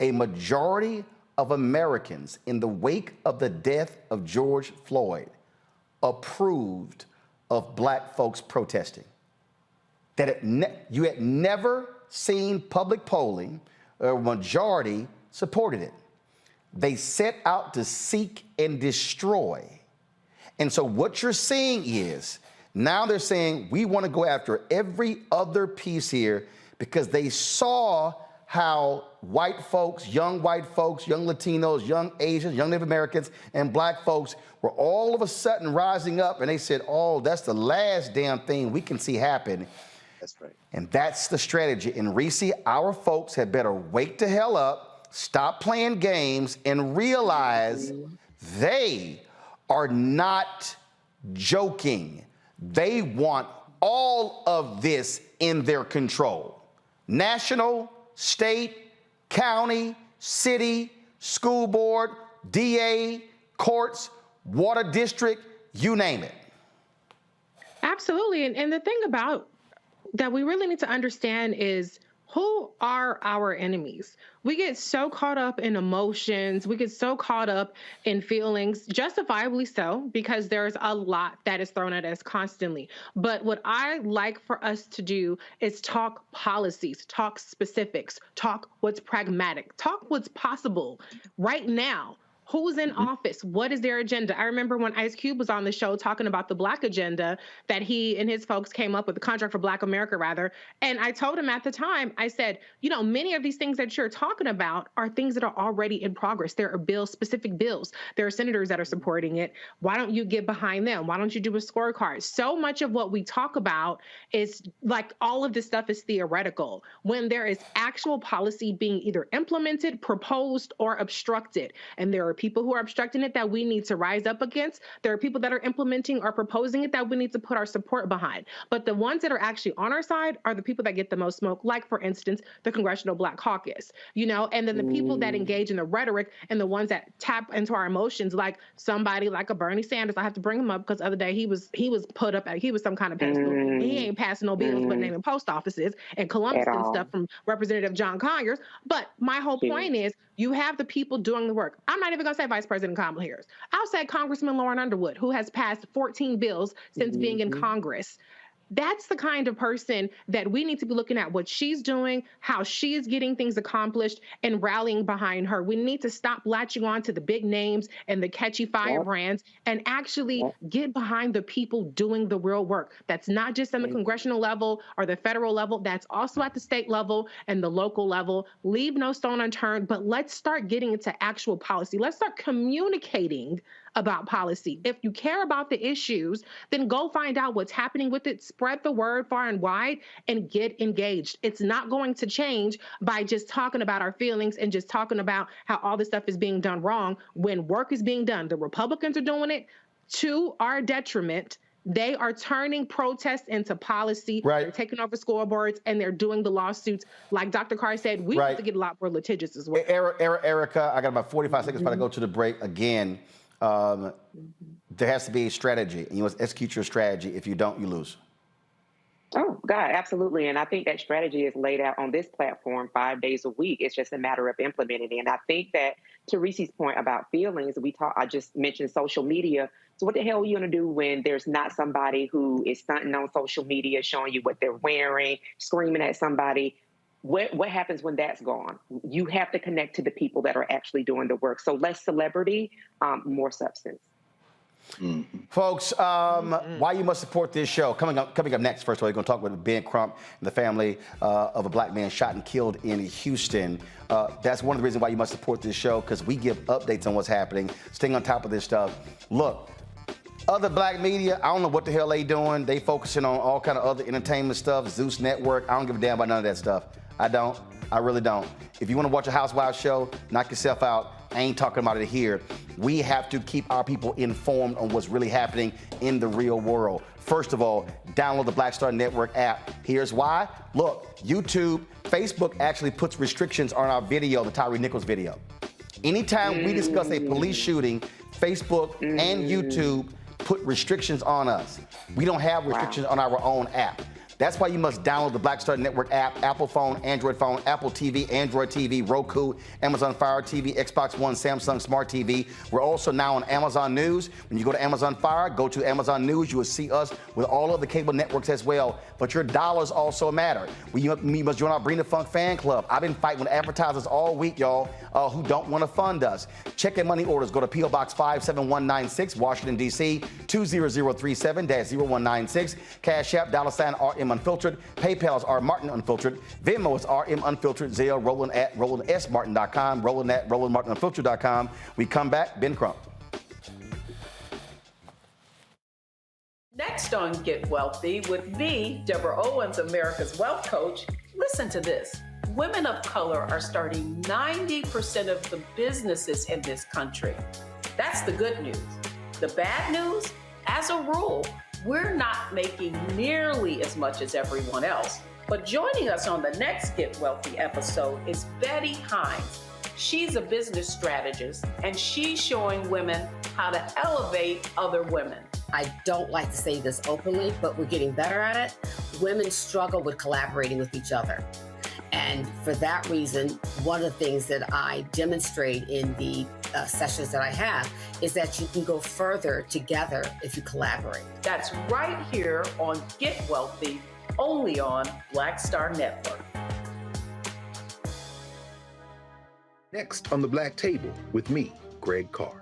a majority of Americans in the wake of the death of George Floyd approved of black folks protesting. That you had never seen public polling, a majority supported it. They set out to seek and destroy. And so what you're seeing is, now they're saying, we want to go after every other piece here because they saw how white folks, young Latinos, young Asians, young Native Americans, and black folks were all of a sudden rising up, and they said, oh, that's the last damn thing we can see happen. That's right. And that's the strategy. And Reese, our folks had better wake the hell up, stop playing games, and realize they are not joking. They want all of this in their control. National, state, county, city, school board, DA, courts, water district, you name it. Absolutely. And the thing about that we really need to understand is, who are our enemies? We get so caught up in emotions. We get so caught up in feelings, justifiably so, because there's a lot that is thrown at us constantly. But what I like for us to do is talk policies, talk specifics, talk what's pragmatic, talk what's possible right now. Who's in office? What is their agenda? I remember when Ice Cube was on the show talking about the Black agenda that he and his folks came up with, the Contract for Black America, rather. And I told him at the time, I said, you know, many of these things that you're talking about are things that are already in progress. There are bills, specific bills. There are senators that are supporting it. Why don't you get behind them? Why don't you do a scorecard? So much of what we talk about is like all of this stuff is theoretical when there is actual policy being either implemented, proposed, or obstructed. And there are people who are obstructing it that we need to rise up against. There are people that are implementing or proposing it that we need to put our support behind. But the ones that are actually on our side are the people that get the most smoke, like, for instance, the Congressional Black Caucus, you know, and then the people that engage in the rhetoric and the ones that tap into our emotions, like somebody like a Bernie Sanders. I have to bring him up because the other day he was put up, he was some kind of pedestal. He ain't passing no bills but naming post offices and Columbus and stuff from Representative John Conyers. But my whole point is you have the people doing the work. I'm not even going to say Vice President Kamala Harris. I'll say Congressman Lauren Underwood, who has passed 14 bills since being in Congress. That's the kind of person that we need to be looking at what she's doing, how she is getting things accomplished, and rallying behind her. We need to stop latching on to the big names and the catchy firebrands and actually get behind the people doing the real work. That's not just on the congressional level or the federal level. That's also at the state level and the local level. Leave no stone unturned, but let's start getting into actual policy. Let's start communicating about policy. If you care about the issues, then go find out what's happening with it, spread the word far and wide, and get engaged. It's not going to change by just talking about our feelings and just talking about how all this stuff is being done wrong. When work is being done, the Republicans are doing it to our detriment. They are turning protests into policy. Right. They're taking over scoreboards and they're doing the lawsuits. Like Dr. Carr said, we have to get a lot more litigious as well. Erica, I got about 45 seconds before I go to the break again. There has to be a strategy, and you must execute your strategy. If you don't, you lose. Oh, God, absolutely. And I think that strategy is laid out on this platform 5 days a week. It's just a matter of implementing it. And I think that to Reese's point about feelings, I just mentioned social media. So what the hell are you going to do when there's not somebody who is stunting on social media, showing you what they're wearing, screaming at somebody? What happens when that's gone? You have to connect to the people that are actually doing the work. So less celebrity, more substance. Folks, why you must support this show. Coming up next, first of all, we're going to talk with Ben Crump and the family of a black man shot and killed in Houston. That's one of the reasons why you must support this show, because we give updates on what's happening, staying on top of this stuff. Look, other black media, I don't know what the hell they doing. They focusing on all kind of other entertainment stuff, Zeus Network. I don't give a damn about none of that stuff. I don't. I really don't. If you want to watch a Housewives show, knock yourself out. I ain't talking about it here. We have to keep our people informed on what's really happening in the real world. First of all, download the Black Star Network app. Here's why. Look, YouTube, Facebook actually puts restrictions on our video, the Tyree Nichols video. Anytime we discuss a police shooting, Facebook and YouTube put restrictions on us. We don't have restrictions on our own app. That's why you must download the Black Star Network app, Apple phone, Android phone, Apple TV, Android TV, Roku, Amazon Fire TV, Xbox One, Samsung Smart TV. We're also now on Amazon News. When you go to Amazon Fire, go to Amazon News. You will see us with all of the cable networks as well. But your dollars also matter. We must join our Bring the Funk fan club. I've been fighting with advertisers all week, y'all, who don't want to fund us. Check your money orders. Go to P.O. Box 57196, Washington, D.C., 20037-0196. Cash App, $RM Unfiltered. PayPal's R Martin Unfiltered. Venmo is RM Unfiltered. Zelle, Roland at RolandSMartin.com. Roland at RolandMartinUnfiltered.com. We come back, Ben Crump. Next on Get Wealthy with me, Deborah Owens, America's Wealth Coach. Listen to this. Women of color are starting 90% of the businesses in this country. That's the good news. The bad news, as a rule, we're not making nearly as much as everyone else. But joining us on the next Get Wealthy episode is Betty Hines. She's a business strategist, and she's showing women how to elevate other women. I don't like to say this openly, but we're getting better at it. Women struggle with collaborating with each other. And for that reason, one of the things that I demonstrate in the sessions that I have is that you can go further together if you collaborate. That's right here on Get Wealthy, only on Black Star Network. Next on the Black Table with me, Greg Carr.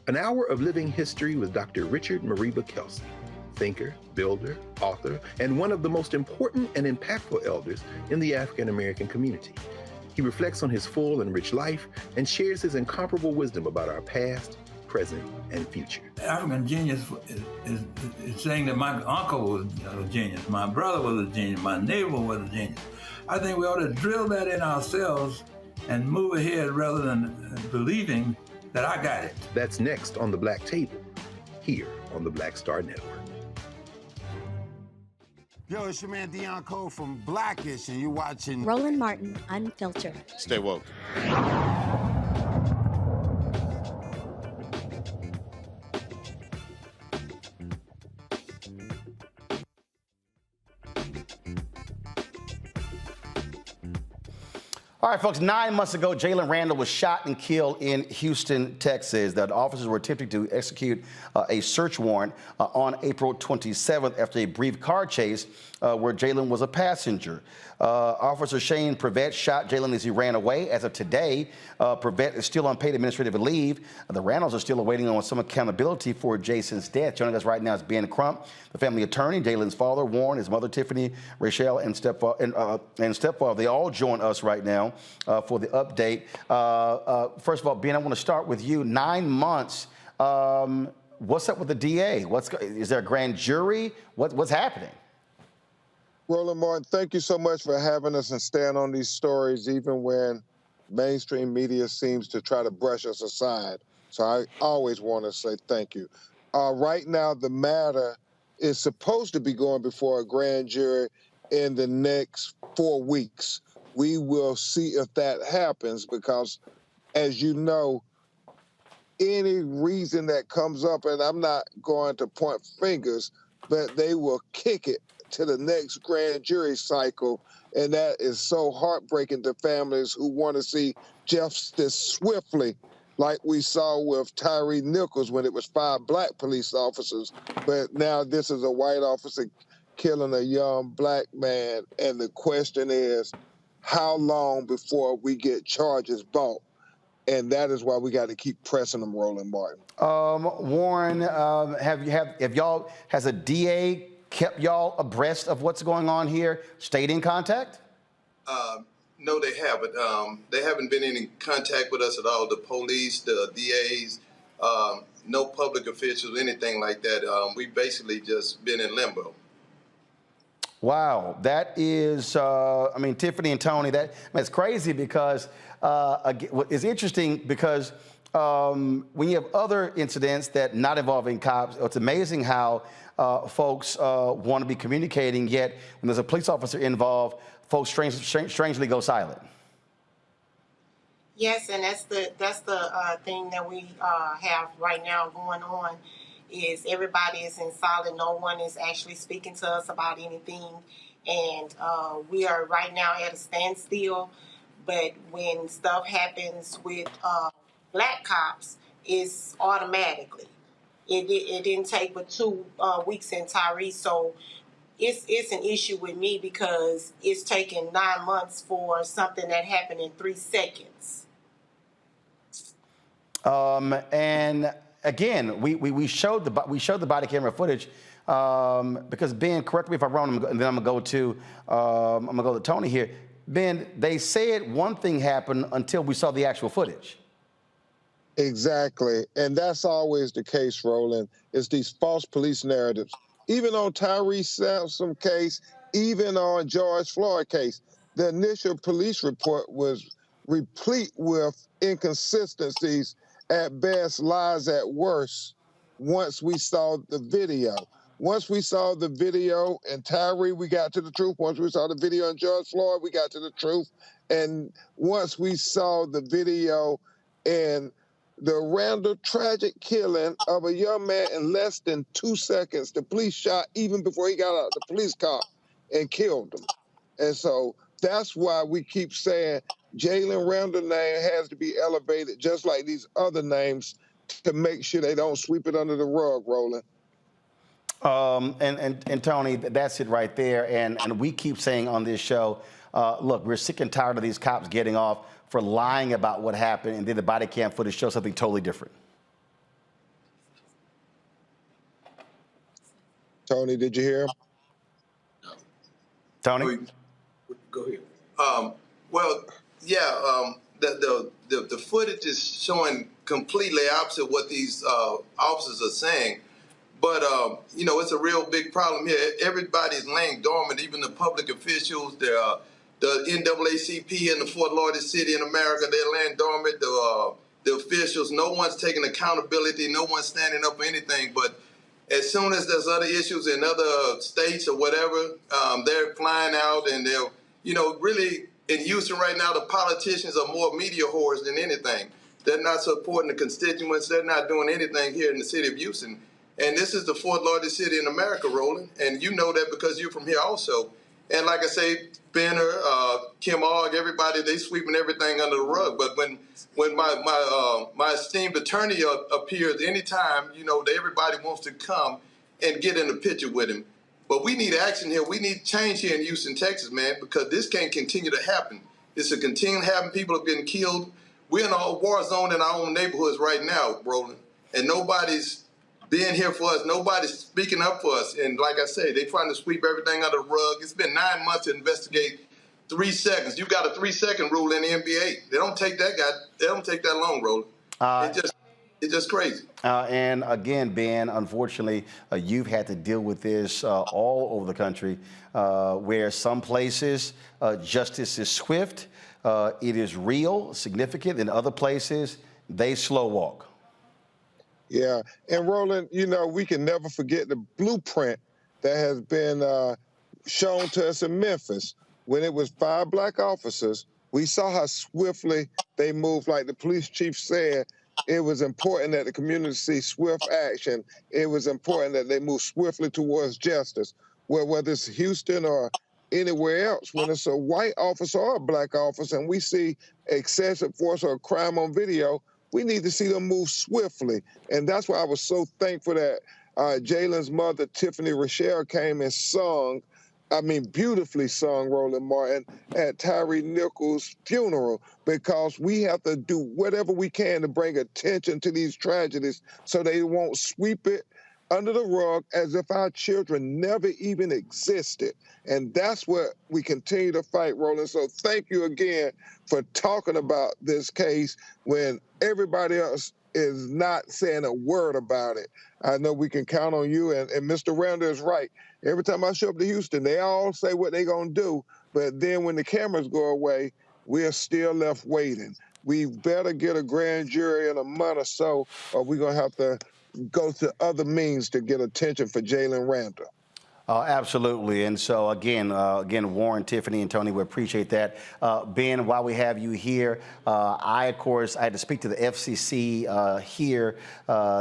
An hour of living history with Dr. Richard Mariba Kelsey, thinker, builder, author, and one of the most important and impactful elders in the African American community. He reflects on his full and rich life and shares his incomparable wisdom about our past, present, and future. African genius is saying that my uncle was a genius, my brother was a genius, my neighbor was a genius. I think we ought to drill that in ourselves and move ahead rather than believing that I got it. That's next on The Black Table, here on the Black Star Network. Yo, it's your man Dion Cole from Blackish, and you're watching Roland Martin Unfiltered. Stay woke. All right, folks, 9 months ago, Jalen Randle was shot and killed in Houston, Texas. The officers were attempting to execute a search warrant on April 27th after a brief car chase where Jalen was a passenger. Officer Shane Prevett shot Jalen as he ran away. As of today, Prevett is still on paid administrative leave. The Randles are still awaiting on some accountability for Jason's death. Joining us right now is Ben Crump, the family attorney, Jalen's father, Warren, his mother, Tiffany, Rachelle, and stepfather. They all join us right now for the update. First of all, Ben, I want to start with you. 9 months. What's up with the DA? Is there a grand jury? What's happening? Roland Martin, thank you so much for having us and staying on these stories, even when mainstream media seems to try to brush us aside. So I always want to say thank you. Right now, the matter is supposed to be going before a grand jury in the next 4 weeks. We will see if that happens because, as you know, any reason that comes up, and I'm not going to point fingers, but they will kick it to the next grand jury cycle, and that is so heartbreaking to families who want to see justice swiftly, like we saw with Tyree Nichols when it was 5 black police officers, but now this is a white officer killing a young black man, and the question is, how long before we get charges brought? And that is why we got to keep pressing them, Roland Martin. Warren, has a DA kept y'all abreast of what's going on here? Stayed in contact? No, they haven't. They haven't been in contact with us at all. The police, the DAs, no public officials, anything like that. We've basically just been in limbo. Wow, that is, Tiffany and Tony, that's crazy because it's interesting because when you have other incidents that not involving cops, it's amazing how folks want to be communicating, yet when there's a police officer involved, folks strangely go silent. Yes, and that's the thing that we have right now going on is everybody is in silent. No one is actually speaking to us about anything, and we are right now at a standstill. But when stuff happens with black cops, it's automatically. It didn't take but 2 weeks in Tyree, so it's an issue with me because it's taken 9 months for something that happened in 3 seconds. And again, we showed the body camera footage because Ben, correct me if I'm wrong, and then I'm gonna go to Tony here. Ben, they said one thing happened until we saw the actual footage. Exactly. And that's always the case, Roland. It's these false police narratives. Even on Tyree Sampson case, even on George Floyd case, the initial police report was replete with inconsistencies, at best, lies at worst, once we saw the video. Once we saw the video in Tyree, we got to the truth. Once we saw the video in George Floyd, we got to the truth. And once we saw the video in the Randle tragic killing of a young man in less than 2 seconds, the police shot even before he got out of the police car and killed him. And so that's why we keep saying Jalen Randle name has to be elevated just like these other names to make sure they don't sweep it under the rug, Roland. And Tony, that's it right there. And we keep saying on this show, look, we're sick and tired of these cops getting off for lying about what happened, and then the body cam footage shows something totally different. Tony, did you hear him? Tony? Go ahead. Well, yeah, the footage is showing completely opposite what these officers are saying. But, you know, it's a real big problem here. Everybody's laying dormant, even the public officials, the NAACP in the fourth largest city in America, they're laying dormant. The officials, no one's taking accountability, no one's standing up for anything. But as soon as there's other issues in other states or whatever, they're flying out and they're, you know, really in Houston right now, the politicians are more media whores than anything. They're not supporting the constituents. They're not doing anything here in the city of Houston. And this is the fourth largest city in America, Roland. And you know that because you're from here also. And like I say, Benner, Kim Ogg, everybody, they sweeping everything under the rug. But when my esteemed attorney appears anytime, you know, everybody wants to come and get in the picture with him. But we need action here. We need change here in Houston, Texas, man, because this can't continue to happen. It's a continue to happen. People are getting killed. We're in a war zone in our own neighborhoods right now, Roland. And nobody's being here for us. Nobody's speaking up for us. And like I say, they're trying to sweep everything under the rug. It's been 9 months to investigate 3 seconds. You got a 3-second rule in the NBA. They don't take that long, Roland. It's just crazy. And again, Ben, unfortunately, you've had to deal with this all over the country, where some places justice is swift, it is real, significant. In other places, they slow walk. Yeah, and Roland, you know, we can never forget the blueprint that has been shown to us in Memphis. When it was 5 black officers, we saw how swiftly they moved. Like the police chief said, it was important that the community see swift action. It was important that they move swiftly towards justice. Well, whether it's Houston or anywhere else, when it's a white officer or a black officer and we see excessive force or crime on video, we need to see them move swiftly. And that's why I was so thankful that Jalen's mother, Tiffany Rochelle, came and sung, beautifully sung, Roland Martin, at Tyree Nichols' funeral, because we have to do whatever we can to bring attention to these tragedies so they won't sweep it under the rug as if our children never even existed. And that's what we continue to fight, Roland. So thank you again for talking about this case when everybody else is not saying a word about it. I know we can count on you, and Mr. Randle is right. Every time I show up to Houston, they all say what they're going to do, but then when the cameras go away, we're still left waiting. We better get a grand jury in a month or so, or we're going to have to go to other means to get attention for Jalen Randle. Absolutely. And so, again, Warren, Tiffany, and Tony, we appreciate that. Ben, while we have you here, I had to speak to the FCC here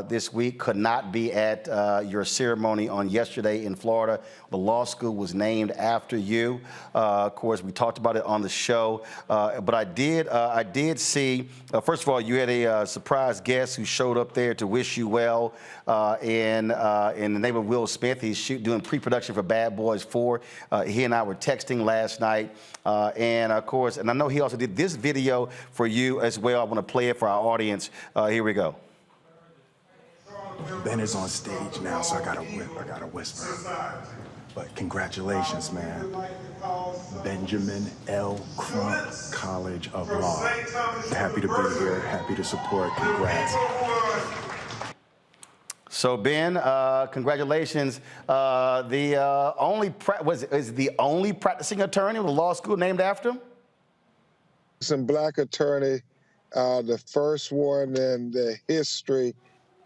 this week, could not be at your ceremony on yesterday in Florida. The law school was named after you. Of course, we talked about it on the show. But I did see, first of all, you had a surprise guest who showed up there to wish you well in the name of Will Smith. He's doing pre-production for Bad Boys 4. He and I were texting last night. And of course, and I know he also did this video for you as well. I want to play it for our audience. Here we go. Ben is on stage now, so I gotta whisper. But congratulations, man. Benjamin L. Crump College of Law. Happy to be here, happy to support, congrats. So Ben, congratulations. Is the only practicing attorney with a law school named after him? Some black attorney, the first one in the history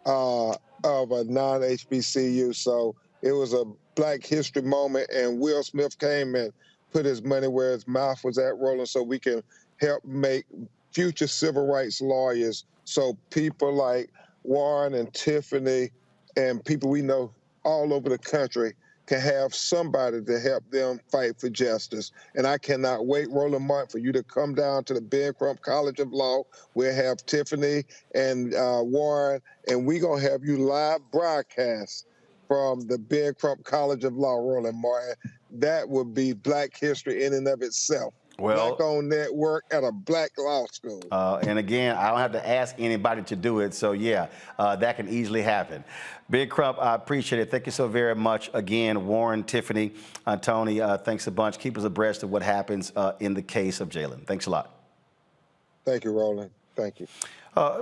of a non-HBCU. So it was a Black History moment, and Will Smith came and put his money where his mouth was at, Roland, so we can help make future civil rights lawyers, so people like Warren and Tiffany and people we know all over the country can have somebody to help them fight for justice. And I cannot wait, Roland Martin, for you to come down to the Ben Crump College of Law. We'll have Tiffany and Warren, and we're going to have you live broadcast from the Ben Crump College of Law, Roland Martin. That would be Black history in and of itself. Black-owned network at a black law school. And again, I don't have to ask anybody to do it. So yeah, that can easily happen. Ben Crump, I appreciate it. Thank you so very much. Again, Warren, Tiffany, Tony, thanks a bunch. Keep us abreast of what happens in the case of Jalen. Thanks a lot. Thank you, Roland. Thank you.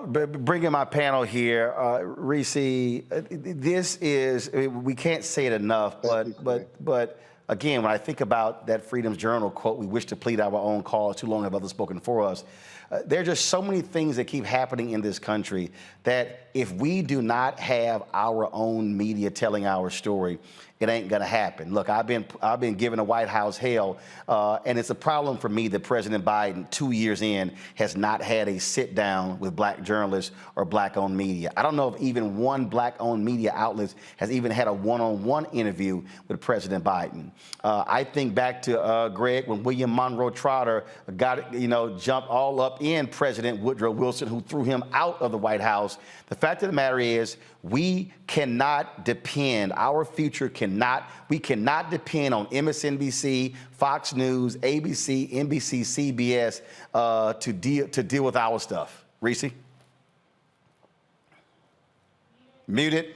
Bringing my panel here, Reese, this is, we can't say it enough, but again, when I think about that Freedom's Journal quote, we wish to plead our own cause, too long have others spoken for us. There are just so many things that keep happening in this country that if we do not have our own media telling our story, it ain't gonna happen. Look, I've been giving the White House hell, and it's a problem for me that President Biden, 2 years in, has not had a sit down with black journalists or black-owned media. I don't know if even one black-owned media outlet has even had a one-on-one interview with President Biden. I think back to Greg when William Monroe Trotter got, jumped all up in President Woodrow Wilson, who threw him out of the White House. The fact of the matter is, we cannot depend, our future we cannot depend on MSNBC, Fox News, ABC, NBC, CBS to deal with our stuff. Reese? Muted.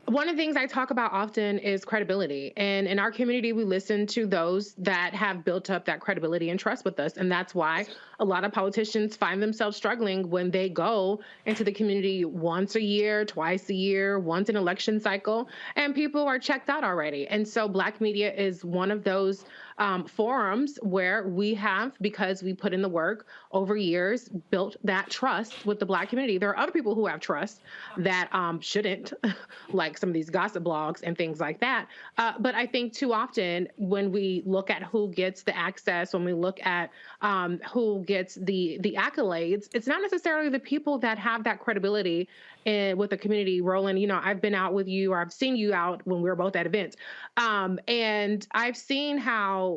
One of the things I talk about often is credibility. And in our community, we listen to those that have built up that credibility and trust with us. And that's why a lot of politicians find themselves struggling when they go into the community once a year, twice a year, once an election cycle, and people are checked out already. And so black media is one of those forums where we have, because we put in the work over years, built that trust with the black community. There are other people who have trust that shouldn't, like some of these gossip blogs and things like that. But I think too often when we look at who gets the access, when we look at who gets the accolades, it's not necessarily the people that have that credibility with the community. Roland, I've been out with you, or I've seen you out when we were both at events. And I've seen how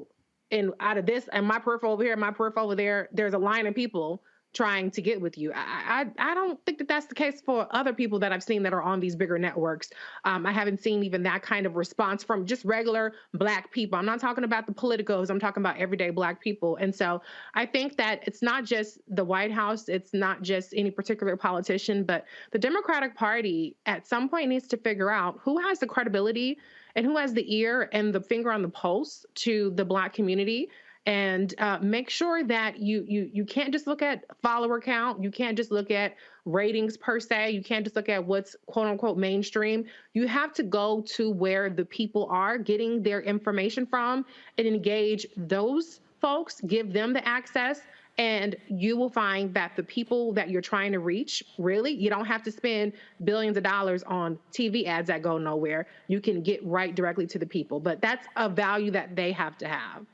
out of this and my peripheral over here, and my peripheral over there, there's a line of people trying to get with you. I don't think that that's the case for other people that I've seen that are on these bigger networks. I haven't seen even that kind of response from just regular black people. I'm not talking about the politicos. I'm talking about everyday black people. And so I think that it's not just the White House. It's not just any particular politician, but the Democratic Party at some point needs to figure out who has the credibility and who has the ear and the finger on the pulse to the black community. And make sure that you can't just look at follower count. You can't just look at ratings per se. You can't just look at what's quote unquote mainstream. You have to go to where the people are getting their information from and engage those folks, give them the access. And you will find that the people that you're trying to reach, really, you don't have to spend billions of dollars on TV ads that go nowhere. You can get right directly to the people. But that's a value that they have to have.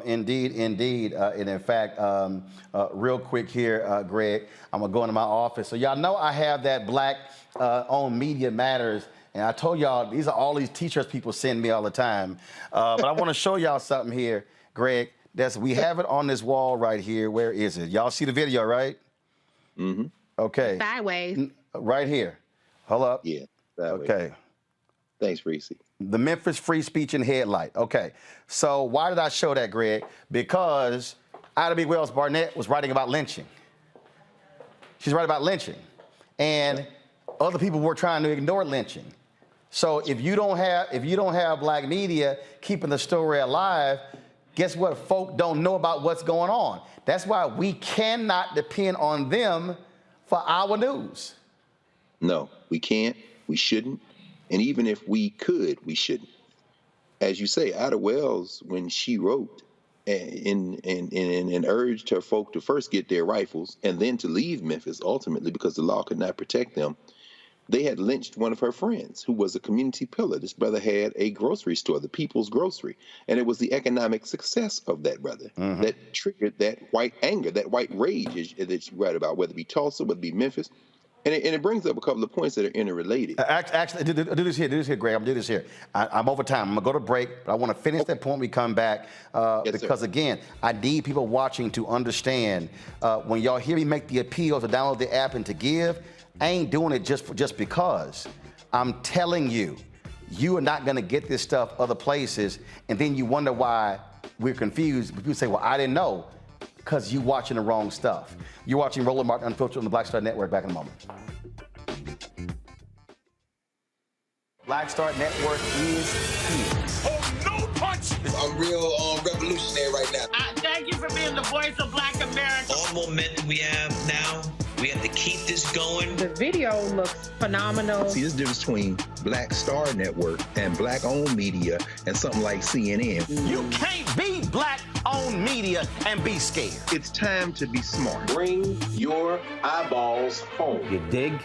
Indeed. And in fact, real quick here, Greg, I'm going to go into my office. So y'all know I have that black-owned Media Matters. And I told y'all, these are all these t-shirts people send me all the time. But I want to show y'all something here, Greg. We have it on this wall right here. Where is it? Y'all see the video, right? Mm-hmm. Okay. Sideways. Right here. Hold up. Yeah. Sideways. Okay. Thanks, Reese. The Memphis Free Speech and Headlight. Okay. So why did I show that, Greg? Because Ida B. Wells Barnett was writing about lynching. She's writing about lynching. And other people were trying to ignore lynching. So if you don't have black media keeping the story alive, guess what? Folk don't know about what's going on. That's why we cannot depend on them for our news. No, we can't. We shouldn't. And even if we could, we shouldn't. As you say, Ida Wells, when she wrote and urged her folk to first get their rifles and then to leave Memphis, ultimately, because the law could not protect them, they had lynched one of her friends who was a community pillar. This brother had a grocery store, the People's Grocery. And it was the economic success of that brother that triggered that white anger, that white rage that you write about, whether it be Tulsa, whether it be Memphis. And it brings up a couple of points that are interrelated. Actually, do this here, Greg. I'm going to do this here. I'm over time. I'm going to go to break, but I want to finish that point when we come back. Because, again, I need people watching to understand when y'all hear me make the appeal to download the app and to give, I ain't doing it just because. I'm telling you, you are not going to get this stuff other places, and then you wonder why we're confused. People say, well, I didn't know, because you're watching the wrong stuff. You're watching Roland Martin Unfiltered on the Black Star Network. Back in a moment. Black Star Network is here. Oh, no punch! I'm real revolutionary right now. Thank you for being the voice of Black America. All momentum we have now, we have to keep this going. The video looks phenomenal. See, there's a difference between Black Star Network and Black-owned media and something like CNN. You can't be Black-owned media and be scared. It's time to be smart. Bring your eyeballs home. You dig?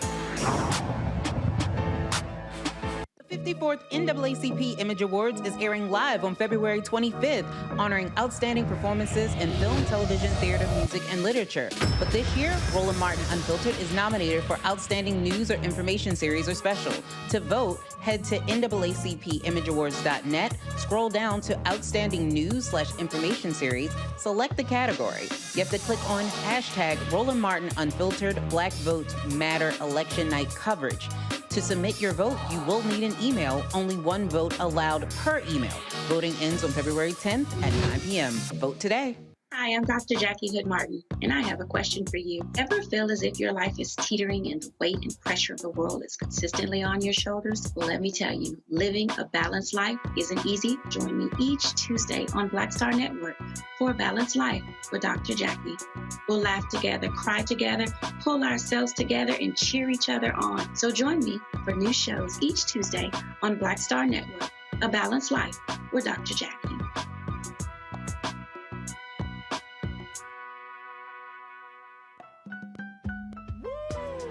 The 54th NAACP Image Awards is airing live on February 25th, honoring outstanding performances in film, television, theater, music, and literature. But this year, Roland Martin Unfiltered is nominated for Outstanding News or Information Series or Special. To vote, head to NAACPImageAwards.net, scroll down to Outstanding News/Information Series, select the category. You have to click on hashtag Roland Martin Unfiltered Black Votes Matter Election Night Coverage. To submit your vote, you will need an email. Only one vote allowed per email. Voting ends on February 10th at 9 p.m. Vote today. Hi, I'm Dr. Jackie Hood Martin, and I have a question for you. Ever feel as if your life is teetering and the weight and pressure of the world is consistently on your shoulders? Well, let me tell you, living a balanced life isn't easy. Join me each Tuesday on Black Star Network for A Balanced Life with Dr. Jackie. We'll laugh together, cry together, pull ourselves together, and cheer each other on. So join me for new shows each Tuesday on Black Star Network, A Balanced Life with Dr. Jackie.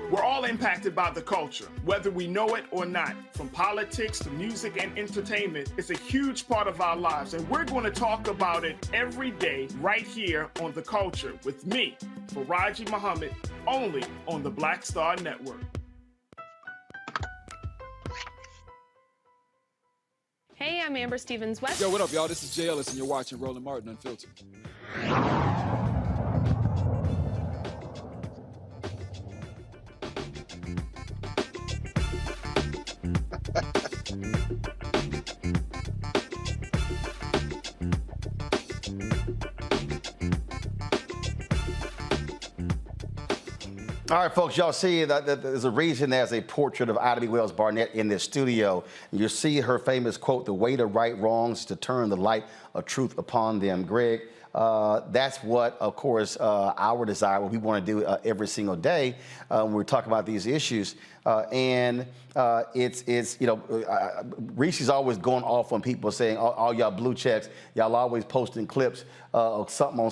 We're all impacted by the culture, whether we know it or not. From politics to music and entertainment, it's a huge part of our lives, and we're going to talk about it every day right here on The Culture with me, Faraji Muhammad, only on the Black Star Network. Hey, I'm Amber Stevens-West. Yo, what up, y'all? This is Jay Ellis, and you're watching Roland Martin Unfiltered. All right, folks, y'all see that there's a reason there's a portrait of Ida B. Wells Barnett in this studio. You see her famous quote, "The way to right wrongs is to turn the light of truth upon them." Greg, that's what, of course, our desire, what we want to do every single day when we're talking about these issues. It's you know, Reese's always going off on people saying, all y'all blue checks, y'all always posting clips of something on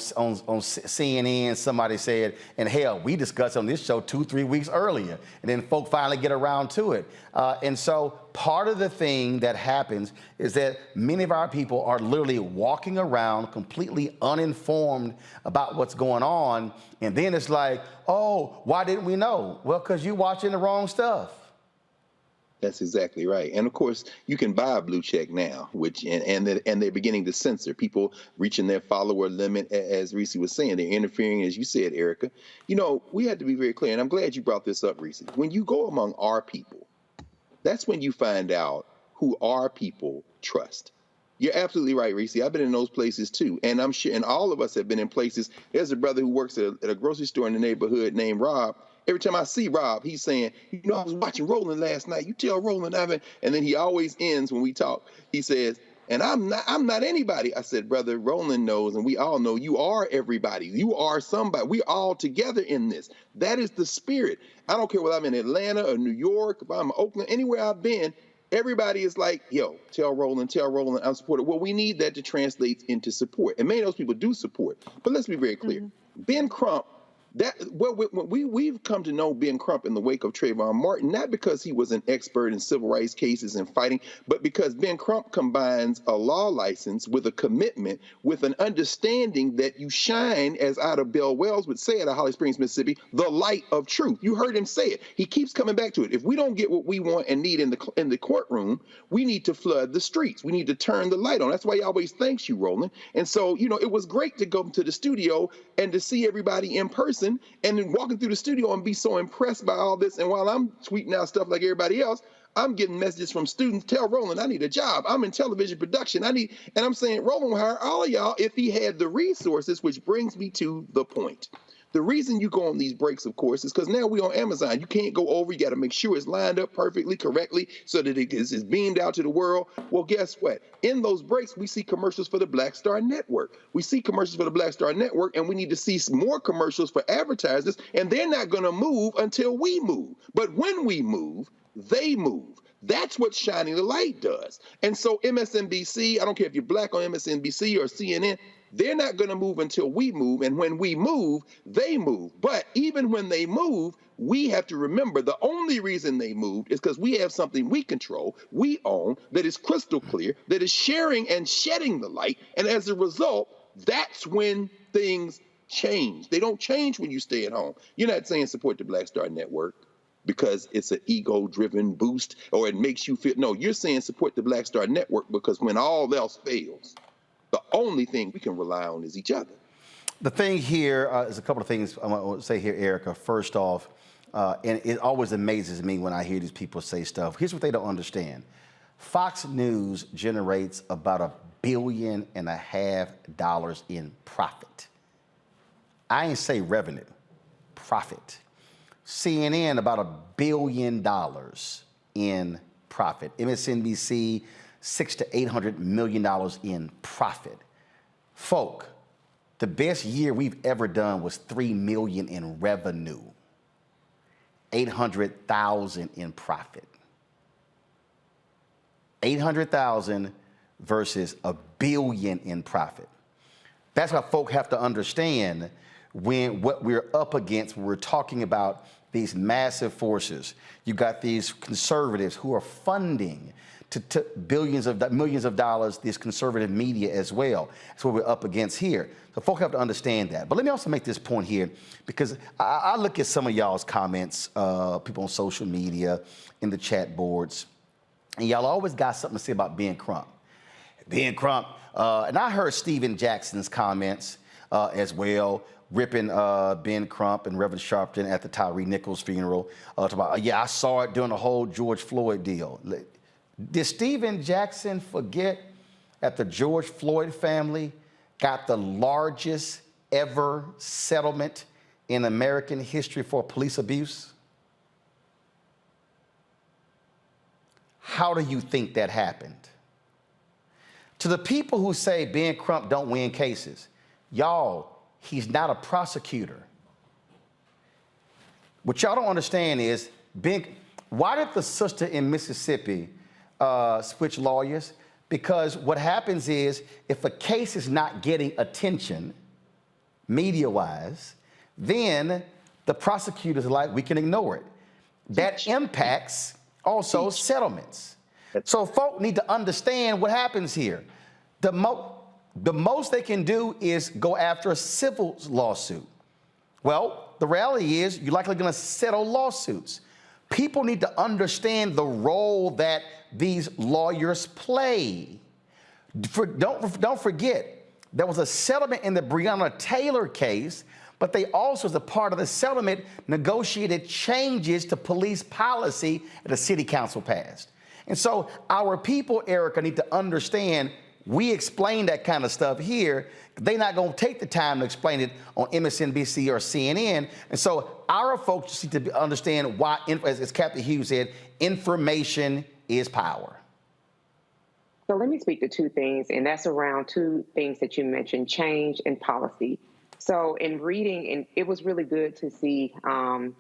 CNN. Somebody said, and hell, we discussed on this show 2-3 weeks earlier, and then folk finally get around to it. And so part of the thing that happens is that many of our people are literally walking around completely uninformed about what's going on. And then it's like, oh, why didn't we know? Well, because you're watching the wrong stuff. That's exactly right. And of course, you can buy a blue check now, and they're beginning to censor people reaching their follower limit, as Reese was saying. They're interfering, as you said, Erica. You know, we had to be very clear, and I'm glad you brought this up, Reese. When you go among our people, that's when you find out who our people trust. You're absolutely right, Reese. I've been in those places too, and I'm sure, and all of us have been in places. There's a brother who works at a grocery store in the neighborhood named Rob. Every time I see Rob, he's saying, you know, I was watching Roland last night. You tell Roland I've been, and then he always ends when we talk. He says, and I'm not anybody. I said, brother, Roland knows, and we all know you are everybody. You are somebody. We're all together in this. That is the spirit. I don't care whether I'm in Atlanta or New York, if I'm in Oakland, anywhere I've been. Everybody is like, yo, tell Roland, I'm supported. Well, we need that to translate into support. And many of those people do support. But let's be very clear. Ben Crump, we've come to know Ben Crump in the wake of Trayvon Martin, not because he was an expert in civil rights cases and fighting, but because Ben Crump combines a law license with a commitment, with an understanding that you shine, as Ida Bell Wells would say at Holly Springs, Mississippi, the light of truth. You heard him say it. He keeps coming back to it. If we don't get what we want and need in the courtroom, we need to flood the streets. We need to turn the light on. That's why he always thanks you, Roland. And so, you know, it was great to go to the studio and to see everybody in person, and then walking through the studio and be so impressed by all this. And while I'm tweeting out stuff like everybody else, I'm getting messages from students. Tell Roland I need a job. I'm in television production. And I'm saying Roland will hire all of y'all if he had the resources, which brings me to the point. The reason you go on these breaks, of course, is because now we're on Amazon. You can't go over. You got to make sure it's lined up perfectly, correctly, so that it is beamed out to the world. Well, guess what? In those breaks, we see commercials for the Black Star Network. We see commercials for the Black Star Network, and we need to see more commercials for advertisers, and they're not going to move until we move. But when we move, they move. That's what shining the light does. And so MSNBC, I don't care if you're black on MSNBC or CNN, they're not going to move until we move. And when we move, they move. But even when they move, we have to remember the only reason they moved is because we have something we control, we own, that is crystal clear, that is sharing and shedding the light. And as a result, that's when things change. They don't change when you stay at home. You're not saying support the Black Star Network because it's an ego-driven boost or it makes you feel. No, you're saying support the Black Star Network because when all else fails, the only thing we can rely on is each other. The thing here is a couple of things I want to say here, Erica. First off, and it always amazes me when I hear these people say stuff. Here's what they don't understand. Fox News generates about $1.5 billion in profit. I ain't say revenue, profit. CNN, about $1 billion in profit. MSNBC, $600 to $800 million in profit. Folk, the best year we've ever done was $3 million in revenue, 800,000 in profit. 800,000 versus $1 billion in profit. That's what folk have to understand when what we're up against when we're talking about these massive forces. You got these conservatives who are funding to millions of dollars, this conservative media as well. That's what we're up against here. So folk have to understand that. But let me also make this point here, because I look at some of y'all's comments, people on social media, in the chat boards, and y'all always got something to say about Ben Crump. Ben Crump, and I heard Stephen Jackson's comments as well, ripping Ben Crump and Reverend Sharpton at the Tyree Nichols funeral. About, yeah, I saw it during the whole George Floyd deal. Did Stephen Jackson forget that the George Floyd family got the largest ever settlement in American history for police abuse? How do you think that happened? To the people who say Ben Crump don't win cases, y'all, he's not a prosecutor. What y'all don't understand is, why did the sister in Mississippi switch lawyers? Because what happens is, if a case is not getting attention, media-wise, then the prosecutors are like, we can ignore it. That impacts also settlements. So folk need to understand what happens here. The most they can do is go after a civil lawsuit. Well, the reality is you're likely going to settle lawsuits. People need to understand the role that these lawyers play. Don't forget, there was a settlement in the Breonna Taylor case, but they also, as a part of the settlement, negotiated changes to police policy that the city council passed. And so our people, Erica, need to understand we explain that kind of stuff here. They're not going to take the time to explain it on MSNBC or CNN. And so our folks just need to understand why, as Captain Hughes said, information is power. So let me speak to two things, and that's around two things that you mentioned, change and policy. So in reading, and it was really good to see Jalen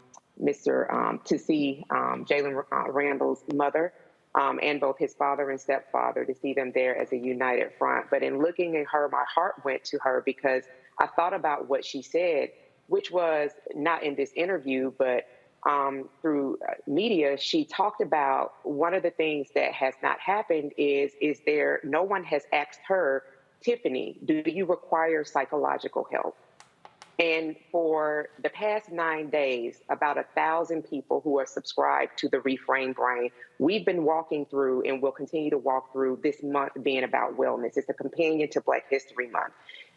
Randle's mother, and both his father and stepfather, to see them there as a united front. But in looking at her, my heart went to her because I thought about what she said, which was not in this interview, but through media. She talked about one of the things that has not happened is no one has asked her, Tiffany, do you require psychological help? And for the past 9 days, about 1,000 people who are subscribed to the Reframe Brain, we've been walking through and will continue to walk through this month being about wellness. It's a companion to Black History Month.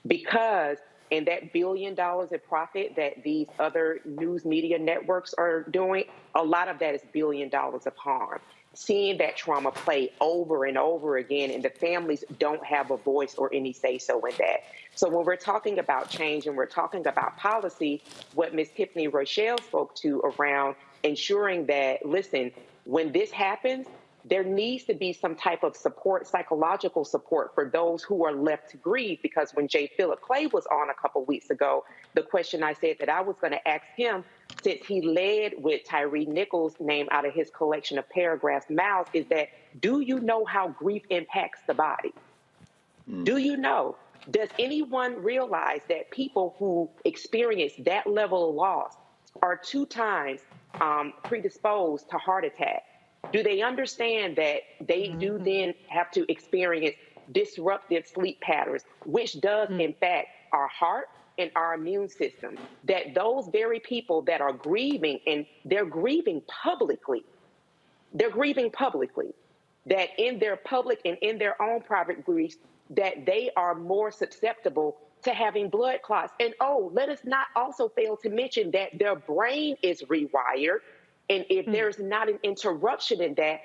Because in that $1 billion in profit that these other news media networks are doing, a lot of that is $1 billion of harm. seeing that trauma play over and over again, and the families don't have a voice or any say-so in that. So when we're talking about change and we're talking about policy, what Ms. Tiffany Rochelle spoke to around ensuring that, listen, when this happens, there needs to be some type of support, psychological support for those who are left to grieve. Because when J. Philip Clay was on a couple weeks ago, the question I said that I was going to ask him, since he led with Tyree Nichols' name out of his collection of paragraphs, Miles, is that, do you know how grief impacts the body? Do you know? Does anyone realize that people who experience that level of loss are 2 times predisposed to heart attack? Do they understand that they do then have to experience disruptive sleep patterns, which does impact our heart and our immune system? That those very people that are grieving, and they're grieving publicly, that in their public and in their own private griefs, that they are more susceptible to having blood clots. And let us not also fail to mention that their brain is rewired. And if there's not an interruption in that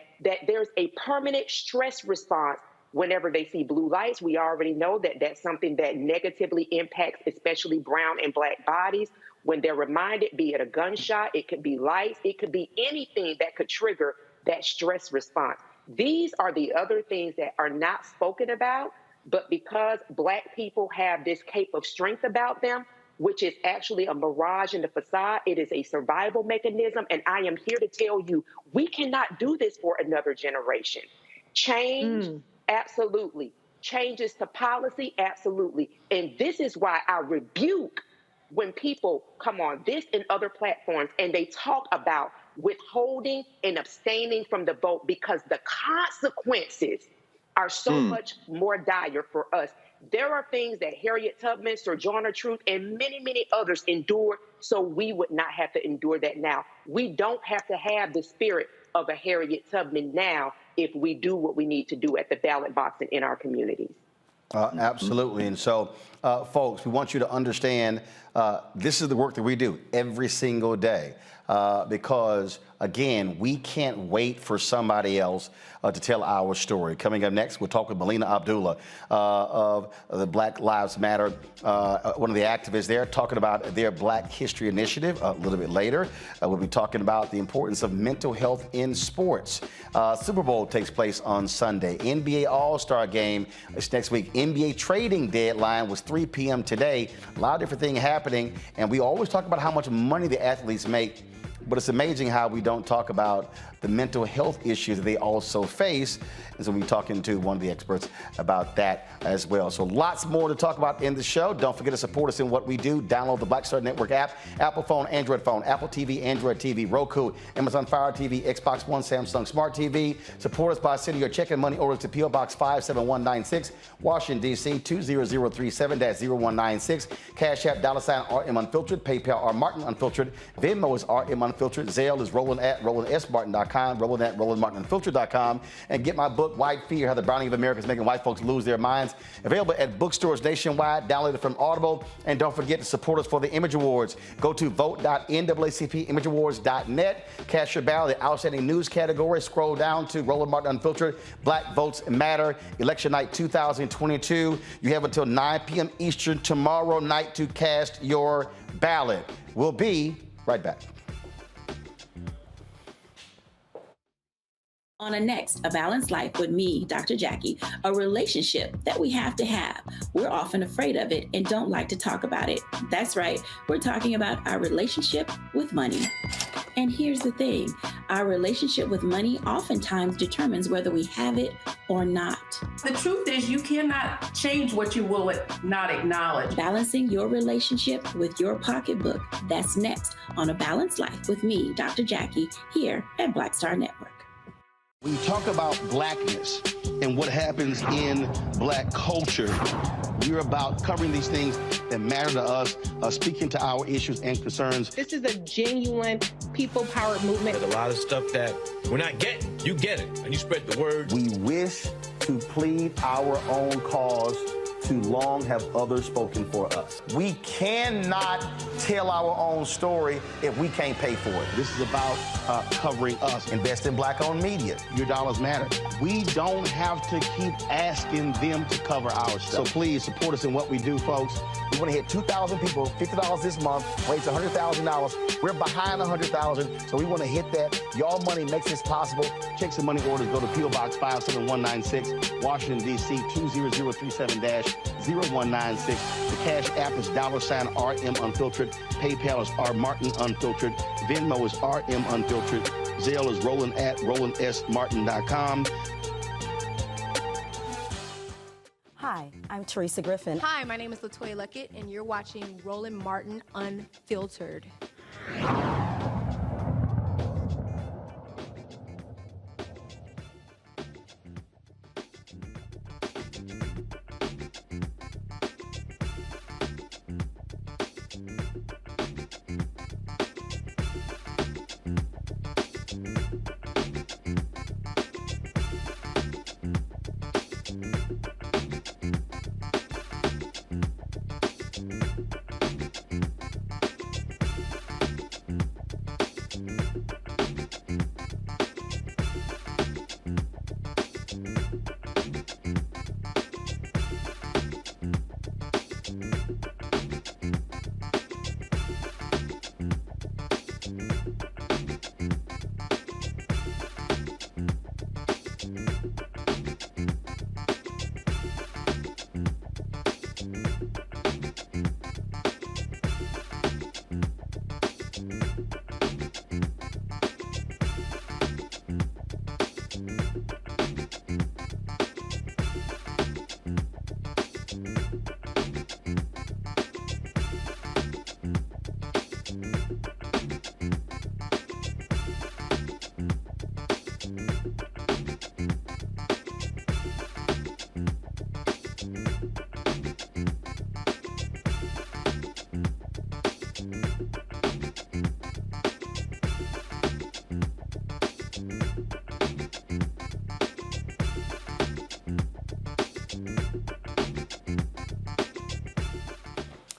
there's a permanent stress response whenever they see blue lights. We already know that that's something that negatively impacts especially brown and black bodies. When they're reminded, be it a gunshot, it could be lights, it could be anything that could trigger that stress response. These are the other things that are not spoken about, but because Black people have this cape of strength about them, which is actually a mirage in the facade. It is a survival mechanism. And I am here to tell you, we cannot do this for another generation. Change, absolutely. Changes to policy, absolutely. And this is why I rebuke when people come on this and other platforms and they talk about withholding and abstaining from the vote, because the consequences are so much more dire for us. There are things that Harriet Tubman, Sojourner Truth, and many, many others endured, so we would not have to endure that now. We don't have to have the spirit of a Harriet Tubman now if we do what we need to do at the ballot box and in our communities. Absolutely. And so, folks, we want you to understand this is the work that we do every single day because, again, we can't wait for somebody else to tell our story. Coming up next, we'll talk with Melina Abdullah of the Black Lives Matter, one of the activists there, talking about their Black History Initiative a little bit later. We'll be talking about the importance of mental health in sports. Super Bowl takes place on Sunday. NBA All-Star Game is next week. NBA trading deadline was 3 p.m. today. A lot of different things happening, and we always talk about how much money the athletes make, but it's amazing how we don't talk about the mental health issues that they also face. And so we'll be talking to one of the experts about that as well. So lots more to talk about in the show. Don't forget to support us in what we do. Download the Black Star Network app, Apple phone, Android phone, Apple TV, Android TV, Roku, Amazon Fire TV, Xbox One, Samsung Smart TV. Support us by sending your check and money orders to P.O. Box 57196, Washington, D.C. 20037-0196. Cash App, $RM Unfiltered. PayPal, R Martin Unfiltered. Venmo is RM Unfiltered. Zelle is Roland@RolandSMartin.com. Roland@RolandMartinUnfiltered.com. And get my book, White Fear, How the Browning of America is Making White Folks Lose Their Minds. Available at bookstores nationwide. Download it from Audible. And don't forget to support us for the Image Awards. Go to vote.naacpimageawards.net. Cast your ballot. The Outstanding News category. Scroll down to Roland Martin Unfiltered. Black Votes Matter. Election Night 2022. You have until 9 p.m. Eastern tomorrow night to cast your ballot. We'll be right back. On A Balanced Life with me, Dr. Jackie, a relationship that we have to have. We're often afraid of it and don't like to talk about it. That's right, we're talking about our relationship with money. And here's the thing, our relationship with money oftentimes determines whether we have it or not. The truth is you cannot change what you will not acknowledge. Balancing your relationship with your pocketbook. That's next on A Balanced Life with me, Dr. Jackie, here at Black Star Network. When you talk about blackness and what happens in Black culture, we're about covering these things that matter to us, speaking to our issues and concerns. This is a genuine people-powered movement. There's a lot of stuff that we're not getting. You get it, and you spread the word. We wish to plead our own cause Too long have others spoken for us. We cannot tell our own story if we can't pay for it. This is about covering us. Invest in Black-owned media. Your dollars matter. We don't have to keep asking them to cover our stuff. So please support us in what we do, folks. We want to hit 2,000 people, $50 this month, raise $100,000. We're behind 100,000, so we want to hit that. Y'all money makes this possible. Check some money orders. Go to P.O. Box 57196, Washington, D.C. 20037-0196. The Cash App is $RM Unfiltered. PayPal is R Martin Unfiltered. Venmo is RM Unfiltered. Zelle is Roland at RolandSMartin.com. Hi, I'm Teresa Griffin. Hi, my name is LaToya Luckett, and you're watching Roland Martin Unfiltered.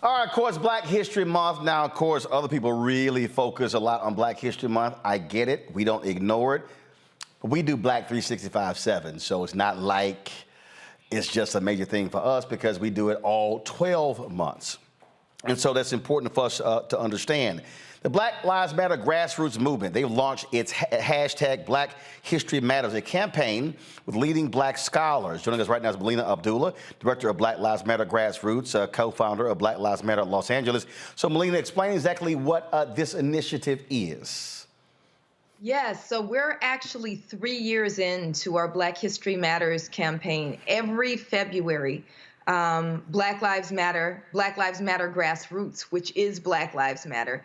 All right, of course, Black History Month. Now, of course, other people really focus a lot on Black History Month. I get it. We don't ignore it. But we do Black 365/7, so it's not like it's just a major thing for us because we do it all 12 months. And so that's important for us to understand. The Black Lives Matter grassroots movement, they've launched its hashtag Black History Matters, a campaign with leading Black scholars. Joining us right now is Melina Abdullah, director of Black Lives Matter Grassroots, co-founder of Black Lives Matter Los Angeles. So Melina, explain exactly what this initiative is. Yes, so we're actually 3 years into our Black History Matters campaign. Every February, Black Lives Matter Grassroots, which is Black Lives Matter,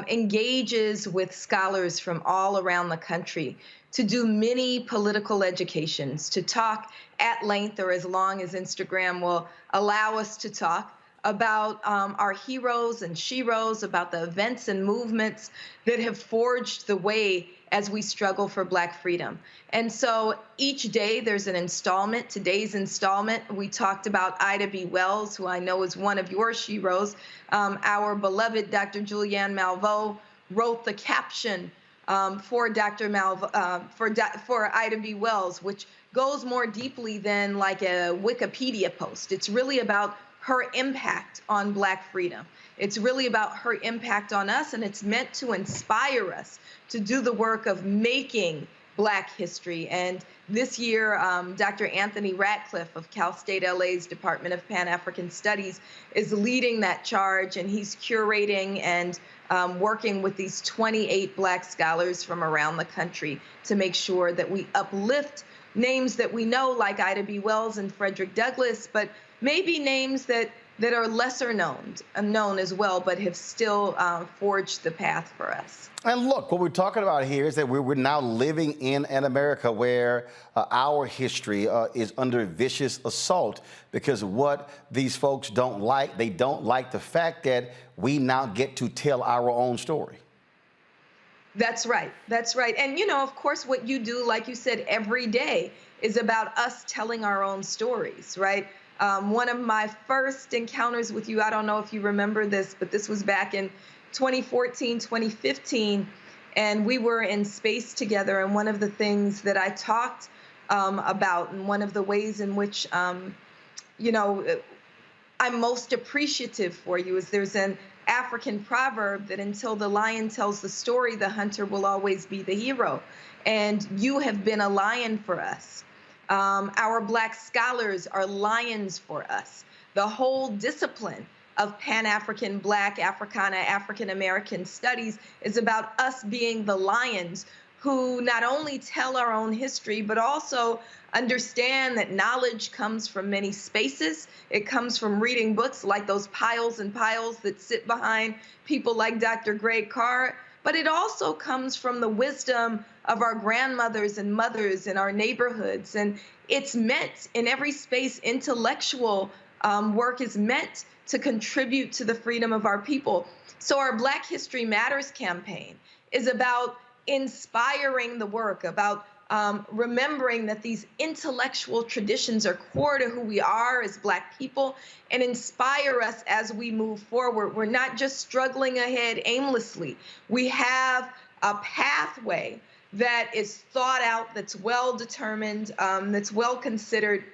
engages with scholars from all around the country to do many political educations, to talk at length or as long as Instagram will allow us to talk about our heroes and sheroes, about the events and movements that have forged the way as we struggle for Black freedom. And so each day there's an installment. Today's installment, we talked about Ida B. Wells, who I know is one of your sheroes. Our beloved Dr. Julianne Malveaux wrote the caption for Dr. for Ida B. Wells, which goes more deeply than like a Wikipedia post. It's really about her impact on Black freedom. It's really about her impact on us, and it's meant to inspire us to do the work of making Black history. And this year, Dr. Anthony Ratcliffe of Cal State LA's Department of Pan-African Studies is leading that charge, and he's curating and working with these 28 Black scholars from around the country to make sure that we uplift names that we know, like Ida B. Wells and Frederick Douglass, but maybe names that are lesser known as well, but have still forged the path for us. And look, what we're talking about here is that we're now living in an America where our history is under vicious assault because of what these folks don't like. They don't like the fact that we now get to tell our own story. That's right. That's right. And, you know, of course, what you do, like you said, every day is about us telling our own stories, right? One of my first encounters with you, I don't know if you remember this, but this was back in 2014, 2015, and we were in space together. And one of the things that I talked about, and one of the ways in which, you know, I'm most appreciative for you is there's an African proverb that until the lion tells the story, the hunter will always be the hero. And you have been a lion for us. Our Black scholars are lions for us. The whole discipline of Pan-African, Black, Africana, African-American studies is about us being the lions who not only tell our own history, but also understand that knowledge comes from many spaces. It comes from reading books like those piles and piles that sit behind people like Dr. Greg Carr, but it also comes from the wisdom of our grandmothers and mothers in our neighborhoods. And it's meant in every space, intellectual work is meant to contribute to the freedom of our people. So our Black History Matters campaign is about inspiring the work, about remembering that these intellectual traditions are core to who we are as Black people and inspire us as we move forward. We're not just struggling ahead aimlessly. We have a pathway that is thought out, that's well determined, that's well considered,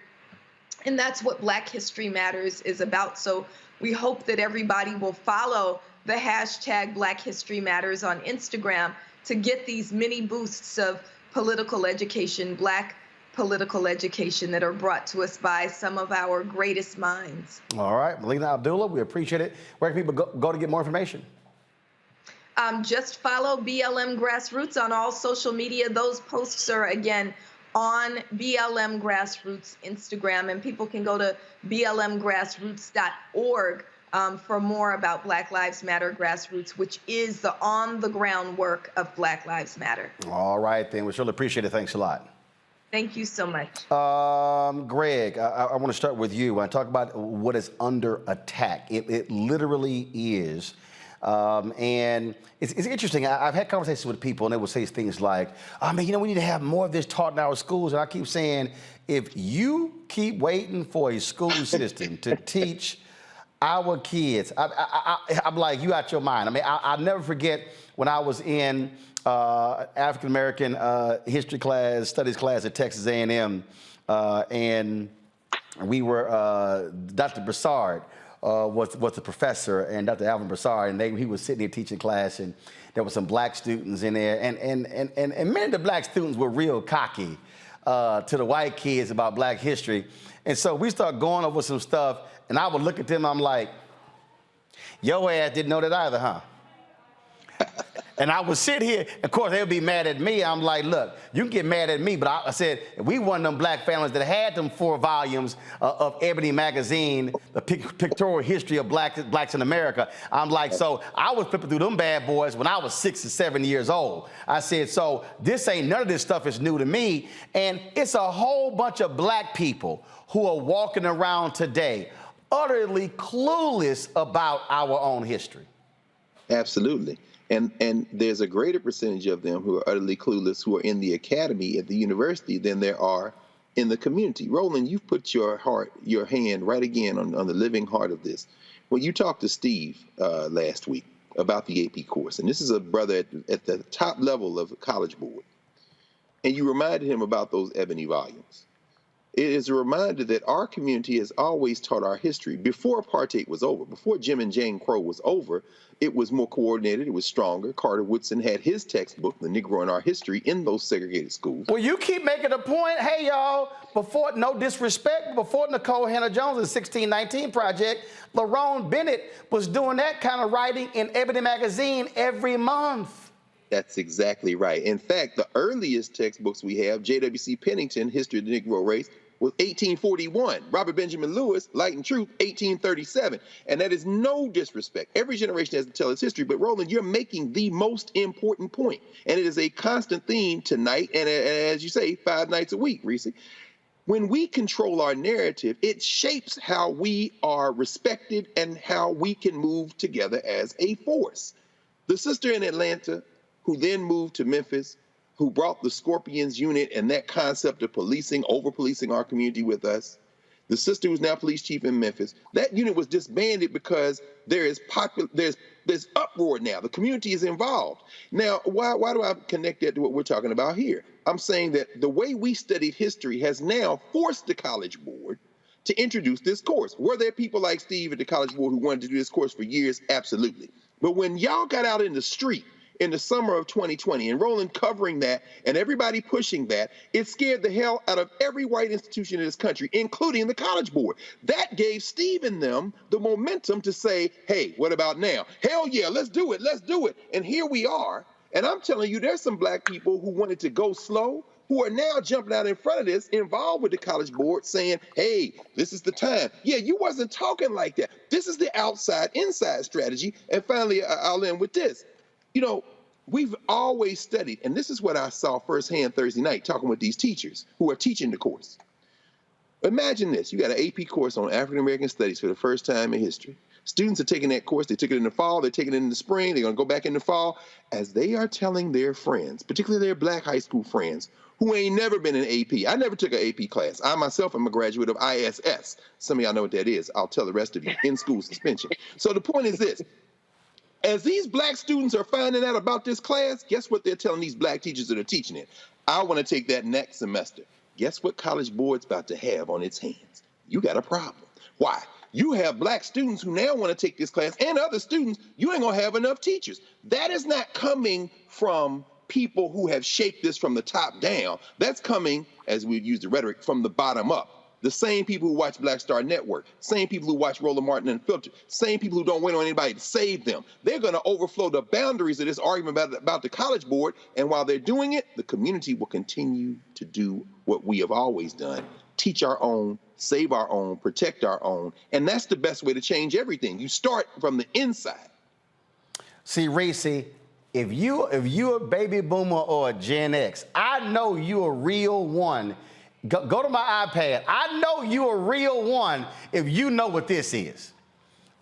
and that's what Black History Matters is about. So we hope that everybody will follow the hashtag Black History Matters on Instagram to get these mini boosts of political education, Black political education that are brought to us by some of our greatest minds. All right, Melina Abdullah, we appreciate it. Where can people go to get more information? Just follow BLM Grassroots on all social media. Those posts are, again, on BLM Grassroots Instagram, and people can go to blmgrassroots.org for more about Black Lives Matter Grassroots, which is the on-the-ground work of Black Lives Matter. All right, then. We surely appreciate it. Thanks a lot. Thank you so much. Greg, I want to start with you. When I talk about what is under attack, it literally is. And it's interesting. I've had conversations with people, and they will say things like, "I mean, you know, we need to have more of this taught in our schools." And I keep saying, if you keep waiting for a school system to teach our kids, I'm like, you out your mind. I mean, I'll never forget when I was in African-American history class, studies class at Texas A&M, and we were, Dr. Broussard was the professor, and Dr. Alvin Broussard, and he was sitting there teaching class, and there were some Black students in there, and many of the Black students were real cocky to the white kids about Black history. And so we started going over some stuff, and I would look at them, I'm like, your ass didn't know that either, huh? And I would sit here, of course, they would be mad at me. I'm like, look, you can get mad at me, but I said, we one of them Black families that had them 4 volumes of Ebony magazine, the pictorial history of blacks in America. I'm like, so I was flipping through them bad boys when I was 6 or 7 years old. I said, so none of this stuff is new to me. And it's a whole bunch of Black people who are walking around today utterly clueless about our own history. Absolutely. And there's a greater percentage of them who are utterly clueless who are in the academy at the university than there are in the community. Roland, you've put your hand right again on the living heart of this. When you talked to Steve last week about the AP course, and this is a brother at the top level of the College Board, and you reminded him about those Ebony volumes. It is a reminder that our community has always taught our history. Before apartheid was over, before Jim and Jane Crow was over, it was more coordinated, it was stronger. Carter Woodson had his textbook, The Negro in Our History, in those segregated schools. Well, you keep making a point. Hey, y'all, before, no disrespect, before Nicole Hannah-Jones' 1619 Project, Lerone Bennett was doing that kind of writing in Ebony magazine every month. That's exactly right. In fact, the earliest textbooks we have, J.W.C. Pennington, History of the Negro Race, was 1841. Robert Benjamin Lewis, Light and Truth, 1837. And that is no disrespect. Every generation has to tell its history. But Roland, you're making the most important point. And it is a constant theme tonight. And as you say, 5 nights a week, Reese. When we control our narrative, it shapes how we are respected and how we can move together as a force. The sister in Atlanta, who then moved to Memphis, who brought the Scorpions unit and that concept of policing, over-policing our community with us. the sister who's now police chief in Memphis. That unit was disbanded because there's uproar now. The community is involved. Now, why do I connect that to what we're talking about here? I'm saying that the way we studied history has now forced the College Board to introduce this course. Were there people like Steve at the College Board who wanted to do this course for years? Absolutely. But when y'all got out in the street in the summer of 2020 and Roland covering that and everybody pushing that, it scared the hell out of every white institution in this country, including the College Board. That gave Steve and them the momentum to say, hey, what about now? Hell yeah, let's do it, let's do it. And here we are. And I'm telling you, there's some black people who wanted to go slow, who are now jumping out in front of this, involved with the College Board, saying, hey, this is the time. Yeah, you wasn't talking like that. This is the outside-inside strategy. And finally, I'll end with this. You know, we've always studied, and this is what I saw firsthand Thursday night, talking with these teachers who are teaching the course. Imagine this. You got an AP course on African-American studies for the first time in history. Students are taking that course. They took it in the fall. They're taking it in the spring. They're going to go back in the fall. As they are telling their friends, particularly their black high school friends, who ain't never been in AP. I never took an AP class. I myself am a graduate of ISS. Some of y'all know what that is. I'll tell the rest of you. In-school suspension. So the point is this. As these black students are finding out about this class, guess what they're telling these black teachers that are teaching it? I want to take that next semester. Guess what College Board's about to have on its hands? You got a problem. Why? You have black students who now want to take this class, and other students. You ain't going to have enough teachers. That is not coming from people who have shaped this from the top down. That's coming, as we've used the rhetoric, from the bottom up. The same people who watch Black Star Network, same people who watch Roland Martin Unfiltered, same people who don't wait on anybody to save them. They're going to overflow the boundaries of this argument about the College Board, and while they're doing it, the community will continue to do what we have always done: teach our own, save our own, protect our own, and that's the best way to change everything. You start from the inside. See, Reese, if you're a baby boomer or a Gen X, I know you're a real one. Go to my iPad. I know you're a real one if you know what this is.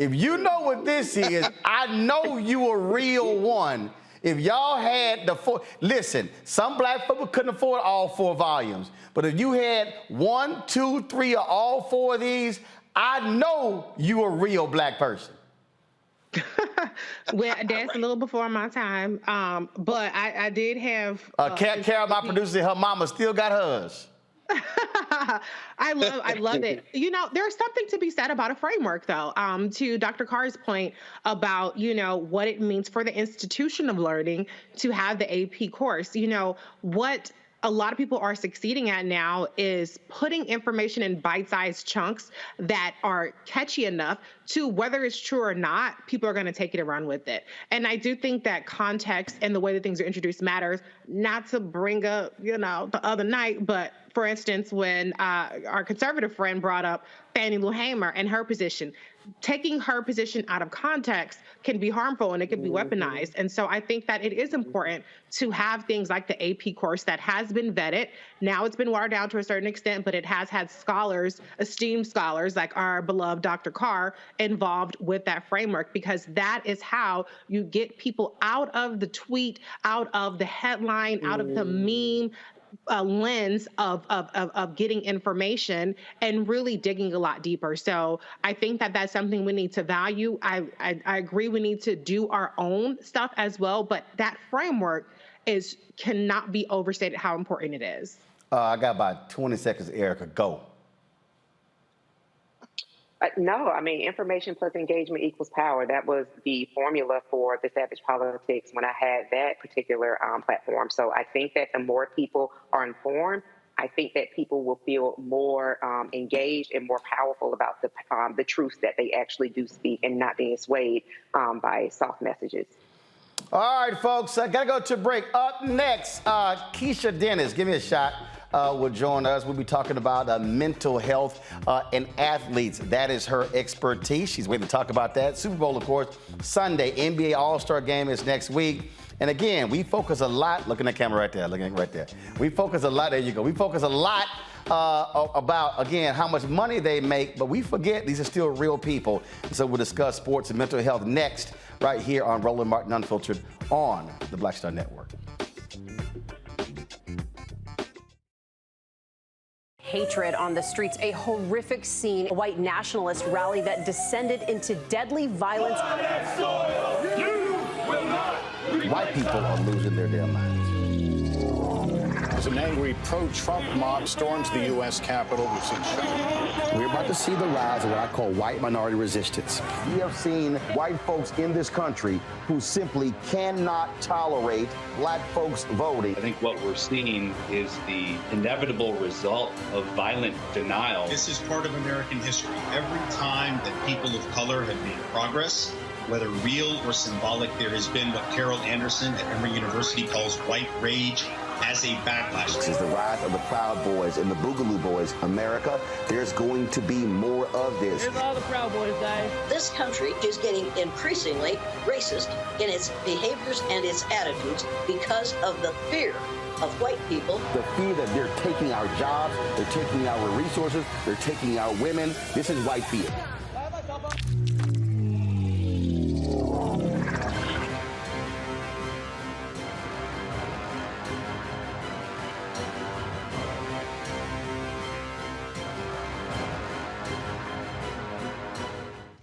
If you know what this is, I know you a real one. If y'all had listen, some black people couldn't afford all 4 volumes. But if you had 1, 2, 3, or all 4 of these, I know you a real black person. Well, that's a little before my time. But I did have Carol, my producer, her mama still got hers. I love it. You know, there's something to be said about a framework, though, to Dr. Carr's point about, you know, what it means for the institution of learning to have the AP course. You know, what a lot of people are succeeding at now is putting information in bite-sized chunks that are catchy enough to, whether it's true or not, people are going to take it and run with it. And I do think that context and the way that things are introduced matters. Not to bring up, you know, the other night, but for instance, when our conservative friend brought up Fannie Lou Hamer and her position, taking her position out of context can be harmful and it can be weaponized. And so I think that it is important to have things like the AP course that has been vetted. Now it's been watered down to a certain extent, but it has had scholars, esteemed scholars like our beloved Dr. Carr, involved with that framework, because that is how you get people out of the tweet, out of the headline, out of the meme lens of getting information and really digging a lot deeper. So I think that that's something we need to value. I agree we need to do our own stuff as well, but that framework cannot be overstated how important it is. I got about 20 seconds, Erica. Go. No, I mean, information plus engagement equals power. That was the formula for the Savage Politics when I had that particular platform. So I think that the more people are informed, I think that people will feel more engaged and more powerful about the truth that they actually do speak and not being swayed by soft messages. All right, folks, I got to go to a break. Up next, Keisha Dennis, give me a shot. Will join us. We'll be talking about mental health and athletes. That is her expertise. She's waiting to talk about that. Super Bowl, of course, Sunday. NBA All-Star Game is next week. And again, we focus a lot. Look at that camera right there. Look at it right there. We focus a lot. There you go. We focus a lot about, again, how much money they make, but we forget these are still real people. So we'll discuss sports and mental health next, right here on Roland Martin Unfiltered on the Black Star Network. hatred on the streets, a horrific scene, a white nationalist rally that descended into deadly violence. White people are losing their damn minds. As an angry pro-Trump mob storms the U.S. Capitol, we've seen We're about to see the rise of what I call white minority resistance. We have seen white folks in this country who simply cannot tolerate black folks voting. I think what we're seeing is the inevitable result of violent denial. This is part of American history. Every time that people of color have made progress, whether real or symbolic, there has been what Carol Anderson at Emory University calls white rage as a backlash. This is the rise of the Proud Boys and the Boogaloo Boys. America, there's going to be more of this. Here's all the Proud Boys, guys. This country is getting increasingly racist in its behaviors and its attitudes because of the fear of white people. The fear that they're taking our jobs, they're taking our resources, they're taking our women. This is white fear.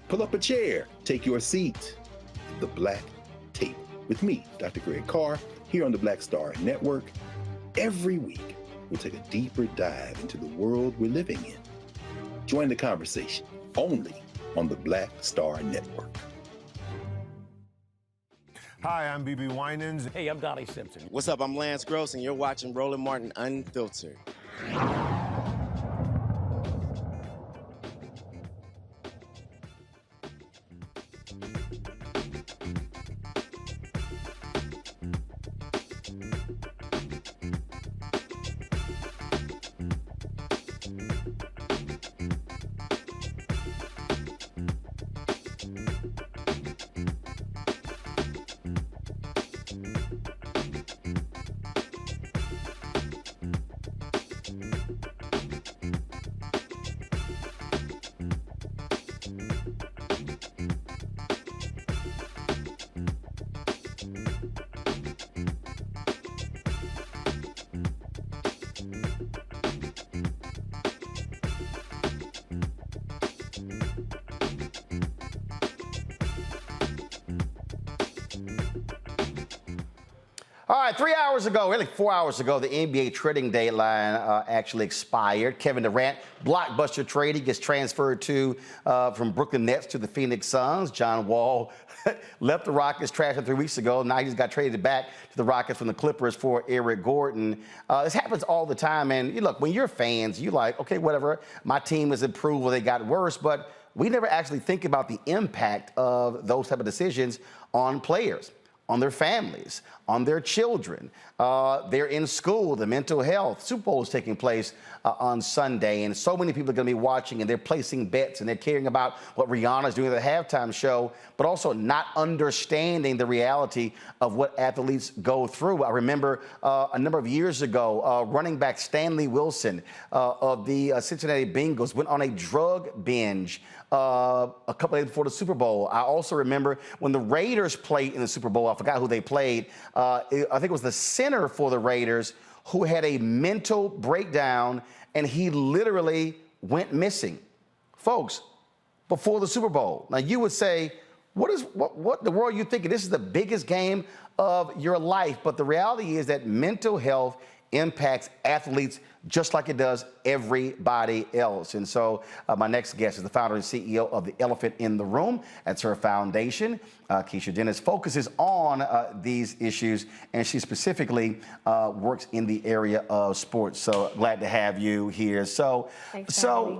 Pull up a chair, take your seat at the Black Table with me, Dr. Greg Carr, here on the Black Star Network. Every week, we'll take a deeper dive into the world we're living in. Join the conversation only on the Black Star Network. Hi, I'm BB Winans. Hey, I'm Donnie Simpson. What's up? I'm Lance Gross, and you're watching Roland Martin Unfiltered. All right, 3 hours ago, really 4 hours ago, the NBA trading deadline actually expired. Kevin Durant, blockbuster trade. He gets transferred from Brooklyn Nets to the Phoenix Suns. John Wall left the Rockets, trashed him 3 weeks ago. Now he just got traded back to the Rockets from the Clippers for Eric Gordon. This happens all the time. And look, when you're fans, you're like, okay, whatever. My team has improved or they got worse. But we never actually think about the impact of those type of decisions on players, on their families, on their children. They're in school, the mental health. Super Bowl is taking place on Sunday, and so many people are going to be watching, and they're placing bets, and they're caring about what Rihanna's doing at the halftime show, but also not understanding the reality of what athletes go through. I remember a number of years ago, running back Stanley Wilson of the Cincinnati Bengals went on a drug binge a couple days before the Super Bowl. I also remember when the Raiders played in the Super Bowl, I forgot who they played. I think it was the center for the Raiders who had a mental breakdown, and he literally went missing. Folks, before the Super Bowl. Now you would say, what the world are you thinking? This is the biggest game of your life. But the reality is that mental health impacts athletes just like it does everybody else. And so my next guest is the founder and CEO of the Elephant in the Room. That's her foundation. Keisha Dennis focuses on these issues, and she specifically works in the area of sports. So glad to have you here. So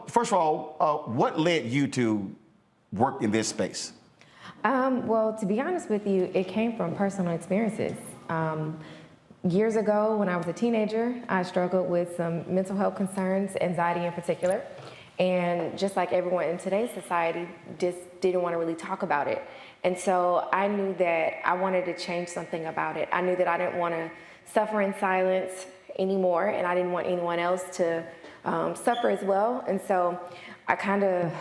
first of all, what led you to work in this space? Well, to be honest with you, it came from personal experiences. Years ago, when I was a teenager, I struggled with some mental health concerns, anxiety in particular. And just like everyone in today's society, just didn't want to really talk about it. And so I knew that I wanted to change something about it. I knew that I didn't want to suffer in silence anymore, and I didn't want anyone else to suffer as well. And so I kind of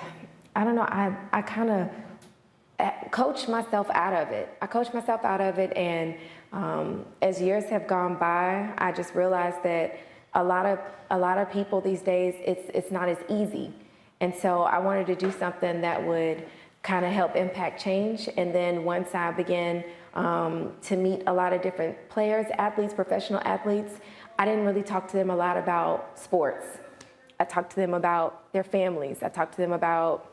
coached myself out of it. And as years have gone by, I just realized that a lot of people these days, it's not as easy. And so I wanted to do something that would kind of help impact change. And then once I began to meet a lot of different players, athletes, professional athletes, I didn't really talk to them a lot about sports. I talked to them about their families. I talked to them about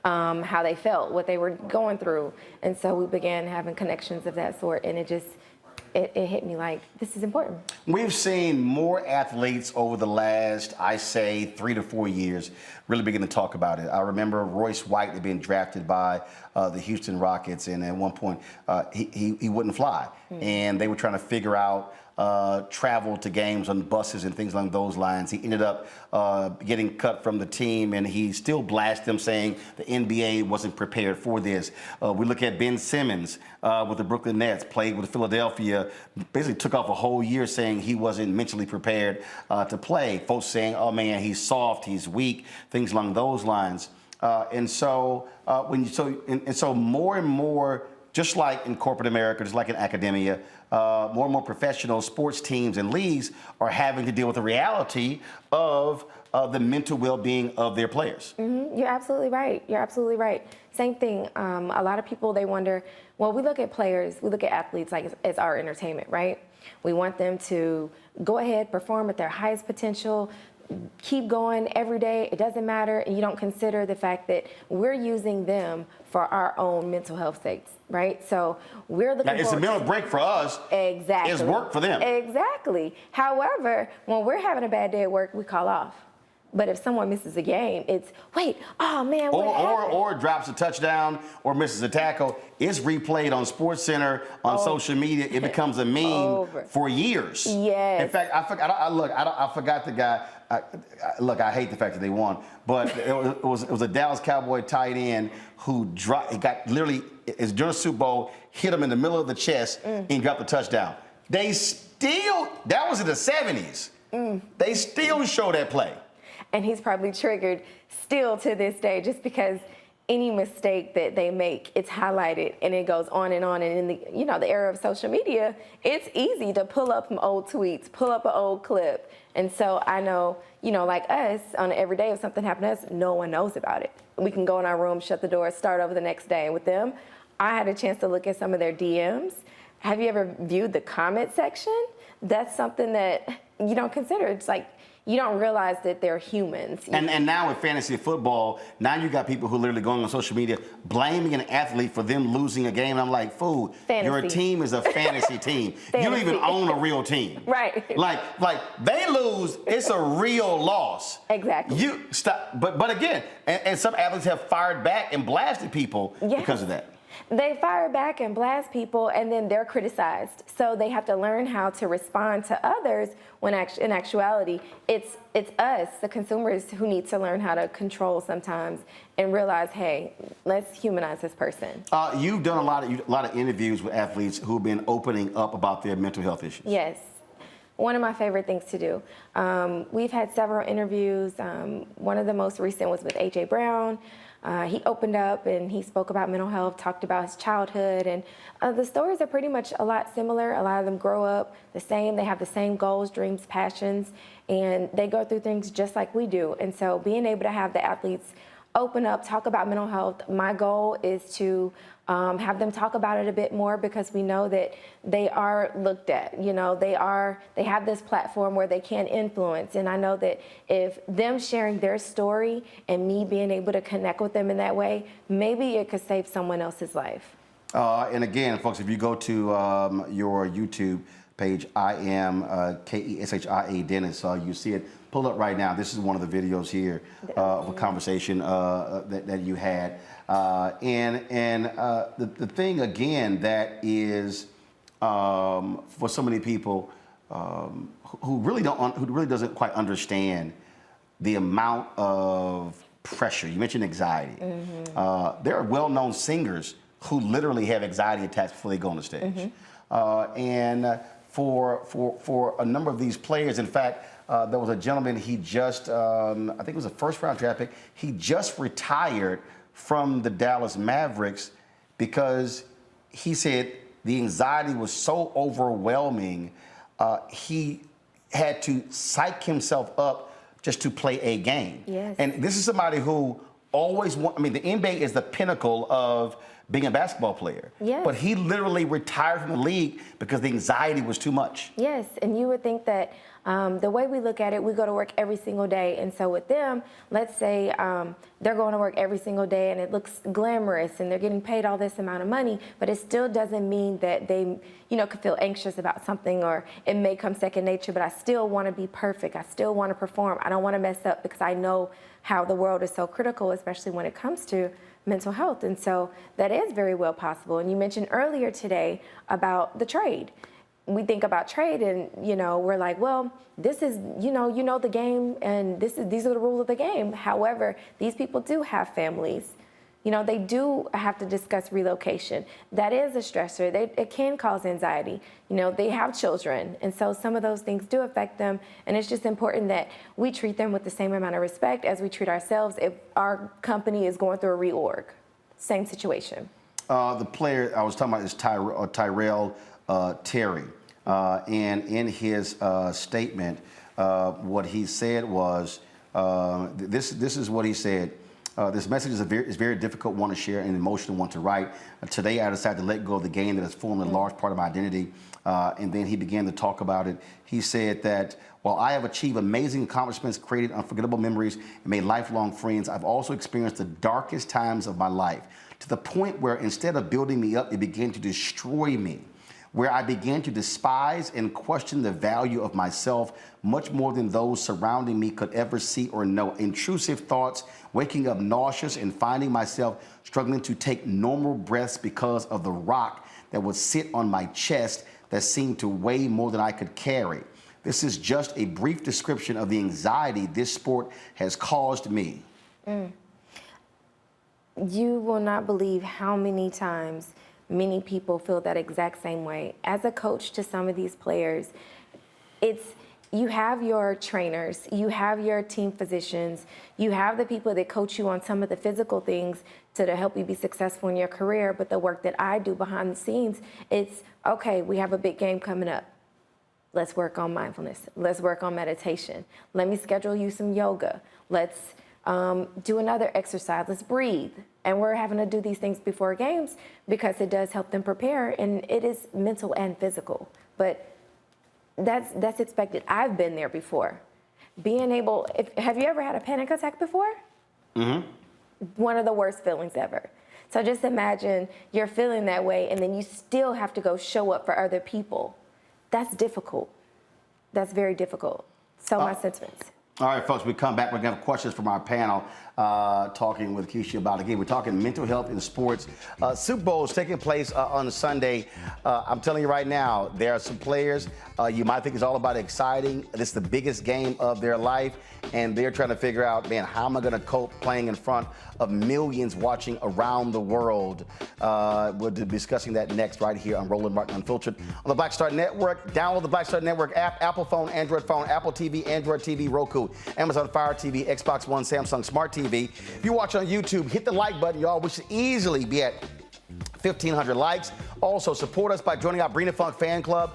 how they felt, what they were going through. And so we began having connections of that sort, and it hit me like, this is important. We've seen more athletes over the last, I say, 3 to 4 years really begin to talk about it. I remember Royce White had been drafted by the Houston Rockets, and at one point he wouldn't fly. And they were trying to figure out travel to games on buses and things along those lines. He ended up getting cut from the team, and he still blasted them, saying the NBA wasn't prepared for this. We look at Ben Simmons with the Brooklyn Nets, played with Philadelphia, basically took off a whole year saying he wasn't mentally prepared to play. Folks saying, oh man, he's soft, he's weak, things along those lines. And so more and more, just like in corporate America, just like in academia, more and more professional sports teams and leagues are having to deal with the reality of the mental well-being of their players. You're absolutely right. You're absolutely right. Same thing. A lot of people, they wonder, well, we look at players, we look at athletes like as our entertainment, right? We want them to go ahead, perform at their highest potential, keep going every day. It doesn't matter. And you don't consider the fact that we're using them for our own mental health sakes, right? So we're looking it's a mental break for us. Exactly. It's work for them. Exactly. However, when we're having a bad day at work, we call off. But if someone misses a game, it's, wait, oh man, what happened? Or drops a touchdown or misses a tackle. It's replayed on SportsCenter, on social media. It becomes a meme for years. Yes. In fact, I forgot the guy. I hate the fact that they won, but it was a Dallas Cowboy tight end who dropped. It got literally, it's during the Super Bowl, hit him in the middle of the chest and dropped the touchdown. They still, that was in the 70s. They still show that play. And he's probably triggered still to this day, just because any mistake that they make, it's highlighted and it goes on. And in the era of social media, it's easy to pull up some old tweets, pull up an old clip. And so I know, like us, on every day if something happened to us, no one knows about it. We can go in our room, shut the door, start over the next day. And with them, I had a chance to look at some of their DMs. Have you ever viewed the comment section? That's something that you don't consider. It's like, you don't realize that they're humans. And now with fantasy football, now you got people who are literally going on social media blaming an athlete for them losing a game. And I'm like, fool, your team is a fantasy team. You don't even own a real team. Right. Like they lose, it's a real loss. Exactly. You stop, but again, and some athletes have fired back and blasted people because of that. They fire back and blast people, and then they're criticized. So they have to learn how to respond to others when in actuality, it's us, the consumers, who need to learn how to control sometimes and realize, hey, let's humanize this person. You've done a lot of interviews with athletes who've been opening up about their mental health issues. Yes. One of my favorite things to do. We've had several interviews. One of the most recent was with A.J. Brown. He opened up and he spoke about mental health, talked about his childhood, and the stories are pretty much a lot similar. A lot of them grow up the same. They have the same goals, dreams, passions, and they go through things just like we do. And so being able to have the athletes open up, talk about mental health, my goal is to have them talk about it a bit more, because we know that they are looked at. They have this platform where they can influence, and I know that if them sharing their story and me being able to connect with them in that way, maybe it could save someone else's life. And again, folks, if you go to your YouTube page, I am Keshia Dennis, you see it pull up right now. This is one of the videos here of a conversation that you had. The thing again that is for so many people who really doesn't quite understand the amount of pressure. You mentioned anxiety. There are well-known singers who literally have anxiety attacks before they go on the stage. And for a number of these players, in fact, there was a gentleman, he just, I think it was a first-round draft pick, he just retired from the Dallas Mavericks because he said the anxiety was so overwhelming, he had to psych himself up just to play a game. Yes. And this is somebody who always the NBA is the pinnacle of being a basketball player. Yes. But he literally retired from the league because the anxiety was too much. Yes, and you would think that the way we look at it, we go to work every single day. And so with them, let's say they're going to work every single day and it looks glamorous and they're getting paid all this amount of money, but it still doesn't mean that they, could feel anxious about something, or it may come second nature, but I still want to be perfect. I still want to perform. I don't want to mess up because I know how the world is so critical, especially when it comes to mental health. And so that is very well possible. And you mentioned earlier today about the trade. We think about trade and, we're like, well, this is, the game and these are the rules of the game. However, these people do have families. They do have to discuss relocation. That is a stressor. It can cause anxiety. They have children. And so some of those things do affect them. And it's just important that we treat them with the same amount of respect as we treat ourselves if our company is going through a reorg. Same situation. The player I was talking about is Tyrell Terry. And in his statement, what he said was, this is what he said. This message is a very difficult one to share and emotional one to write. Today, I decided to let go of the game that has formed a large part of my identity. And then he began to talk about it. He said that while I have achieved amazing accomplishments, created unforgettable memories, and made lifelong friends, I've also experienced the darkest times of my life, to the point where instead of building me up, it began to destroy me, where I began to despise and question the value of myself much more than those surrounding me could ever see or know. Intrusive thoughts, waking up nauseous and finding myself struggling to take normal breaths because of the rock that would sit on my chest that seemed to weigh more than I could carry. This is just a brief description of the anxiety this sport has caused me. You will not believe how many times many people feel that exact same way. As a coach to some of these players, you have your trainers, you have your team physicians, you have the people that coach you on some of the physical things to help you be successful in your career. But the work that I do behind the scenes, it's, okay, we have a big game coming up. Let's work on mindfulness. Let's work on meditation. Let me schedule you some yoga. Let's do another exercise. Let's breathe. And we're having to do these things before games because it does help them prepare, and it is mental and physical. But that's expected. I've been there before. Have you ever had a panic attack before? Mm-hmm. One of the worst feelings ever. So just imagine you're feeling that way, and then you still have to go show up for other people. That's difficult. That's very difficult. So my sentiments. All right, folks, we come back. We're going to have questions from our panel talking with Keisha about, again, we're talking mental health in sports. Super Bowl is taking place on Sunday. I'm telling you right now, there are some players you might think it's all about exciting. This is the biggest game of their life, and they're trying to figure out, man, how am I going to cope playing in front of millions watching around the world? We'll be discussing that next right here on Roland Martin Unfiltered on the Black Star Network. Download the Black Star Network app, Apple phone, Android phone, Apple TV, Android TV, Roku, Amazon Fire TV, Xbox One, Samsung Smart TV. If you watch on YouTube, hit the like button, y'all. We should easily be at 1,500 likes. Also, support us by joining our Brina Funk fan club.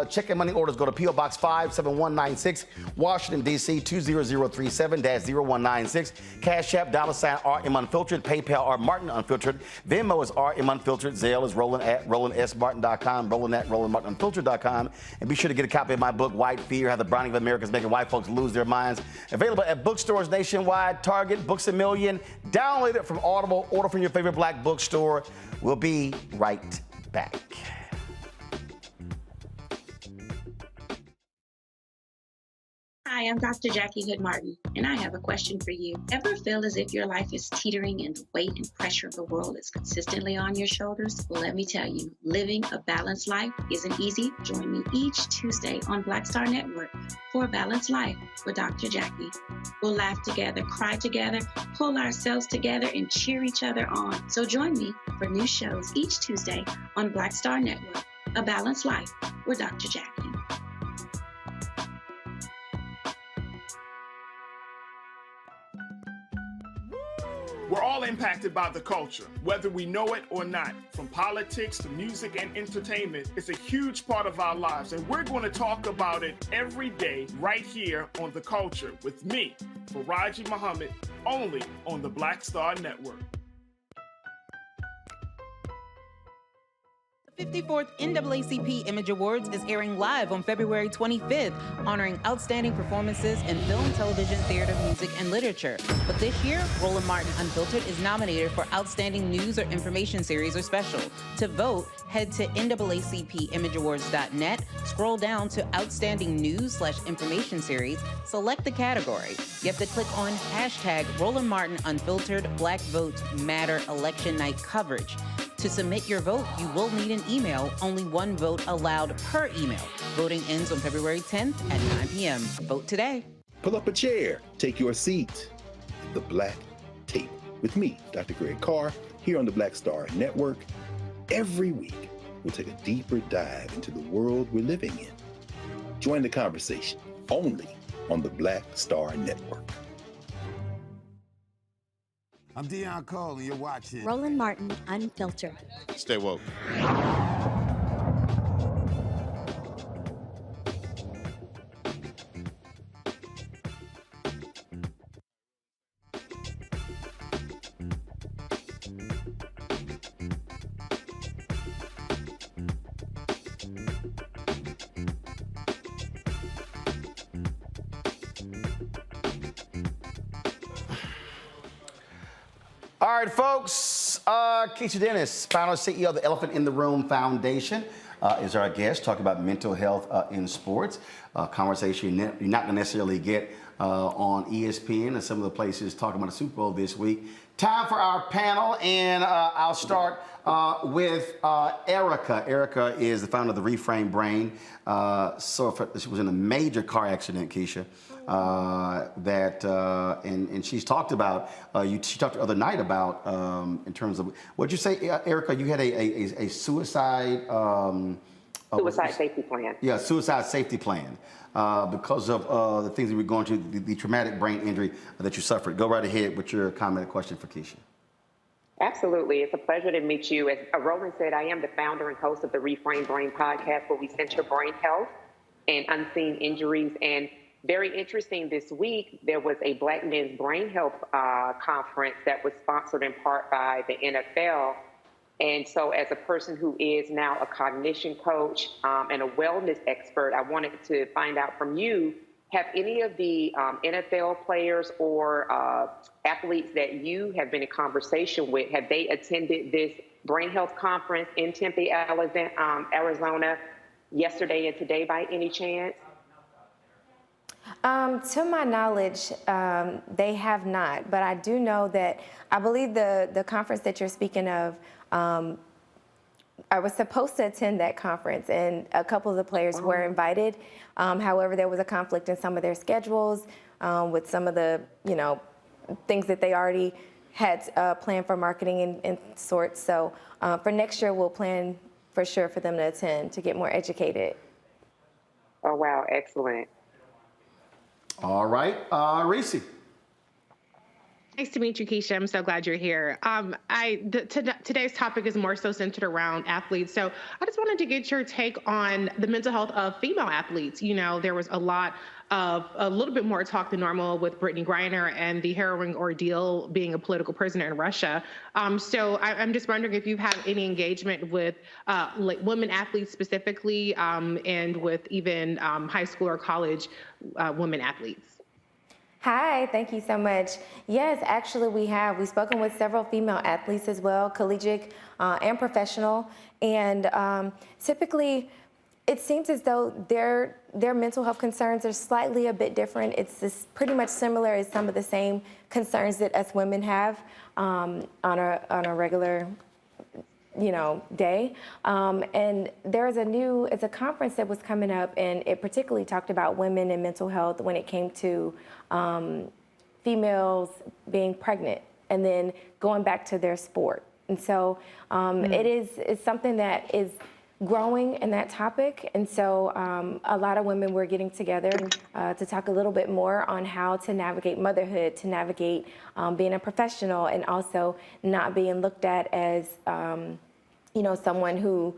Check and money orders. Go to P.O. Box 57196, Washington, D.C. 20037-0196. Cash App, $RM Unfiltered. PayPal, R Martin Unfiltered. Venmo is RM Unfiltered. Zelle is Roland at RolandSMartin.com. Roland at RolandMartinUnfiltered.com. And be sure to get a copy of my book, White Fear, How the Browning of America is Making White Folks Lose Their Minds. Available at bookstores nationwide, Target, Books A Million. Download it from Audible. Order from your favorite black bookstore. We'll be right back. Hi, I'm Dr. Jackie Hood Martin, and I have a question for you. Ever feel as if your life is teetering and the weight and pressure of the world is consistently on your shoulders? Well, let me tell you, living a balanced life isn't easy. Join me each Tuesday on Black Star Network for A Balanced Life with Dr. Jackie. We'll laugh together, cry together, pull ourselves together, and cheer each other on. So join me for new shows each Tuesday on Black Star Network, A Balanced Life with Dr. Jackie. We're all impacted by the culture, whether we know it or not. From politics to music and entertainment, it's a huge part of our lives, and we're going to talk about it every day right here on The Culture with me, Faraji Muhammad, only on the Black Star Network. The 54th NAACP Image Awards is airing live on February 25th, honoring outstanding performances in film, television, theater, music, and literature. But this year, Roland Martin Unfiltered is nominated for Outstanding News or Information Series or Special. To vote, head to NAACPImageAwards.net, scroll down to Outstanding News/Information Series, select the category. You have to click on hashtag Roland Martin Unfiltered Black Votes Matter Election Night coverage. To submit your vote, you will need an email. Only one vote allowed per email. Voting ends on February 10th at 9 p.m. Vote today. Pull up a chair, take your seat at the Black Table with me, Dr. Greg Carr, here on the Black Star Network. Every week, we'll take a deeper dive into the world we're living in. Join the conversation only on the Black Star Network. I'm Deion Cole, and you're watching Roland Martin Unfiltered. Stay woke. All right, folks. Keisha Dennis, founder and CEO of the Elephant in the Room Foundation, is our guest, talking about mental health in sports. Conversation you're not going to necessarily get on ESPN and some of the places talking about the Super Bowl this week. Time for our panel, and I'll start with Erica. Erica is the founder of the Reframe Brain. She was in a major car accident, Keisha. And she's talked about, she talked the other night about, in terms of, what'd you say, Erica, you had a suicide... suicide safety plan. Yeah, suicide safety plan, because of the things that we're going through, the traumatic brain injury that you suffered. Go right ahead with your comment and question for Keisha. Absolutely. It's a pleasure to meet you. As Roland said, I am the founder and host of the Reframe Brain podcast, where we center brain health and unseen injuries. And very interesting, this week, there was a Black Men's Brain Health conference that was sponsored in part by the NFL. And so as a person who is now a cognition coach and a wellness expert, I wanted to find out from you, have any of the NFL players or athletes that you have been in conversation with, have they attended this brain health conference in Tempe, Arizona, yesterday and today by any chance? To my knowledge, they have not, but I do know that I believe the conference that you're speaking of, I was supposed to attend that conference, and a couple of the players were invited. However, there was a conflict in some of their schedules with some of the, things that they already had planned for marketing and sorts. So for next year, we'll plan for sure for them to attend to get more educated. Oh, wow. Excellent. All right, Reese. Nice to meet you, Keisha. I'm so glad you're here. Today's topic is more so centered around athletes. So I just wanted to get your take on the mental health of female athletes. There was a little bit more talk than normal with Brittany Griner and the harrowing ordeal being a political prisoner in Russia. So I'm just wondering if you've had any engagement with women athletes specifically, and with even high school or college women athletes. Hi, thank you so much. Yes, actually we have. We've spoken with several female athletes as well, collegiate and professional. And typically, it seems as though their mental health concerns are slightly a bit different. It's pretty much similar as some of the same concerns that us women have on a regular day. And there's it's a conference that was coming up, and it particularly talked about women and mental health when it came to females being pregnant and then going back to their sport. And so it's something that is growing in that topic. And so a lot of women were getting together to talk a little bit more on how to navigate motherhood, to navigate being a professional, and also not being looked at as, someone who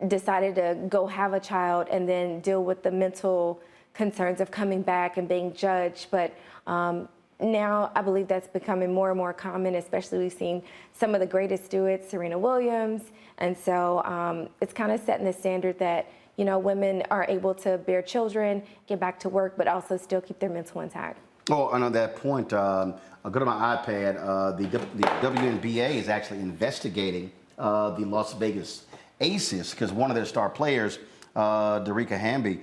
decided to go have a child and then deal with the mental concerns of coming back and being judged. But now I believe that's becoming more and more common, especially we've seen some of the greatest do it, Serena Williams. And so it's kind of setting the standard that, women are able to bear children, get back to work, but also still keep their mental intact. Oh, and on that point, I'll go to my iPad. The WNBA is actually investigating the Las Vegas Aces because one of their star players, Darica Hamby,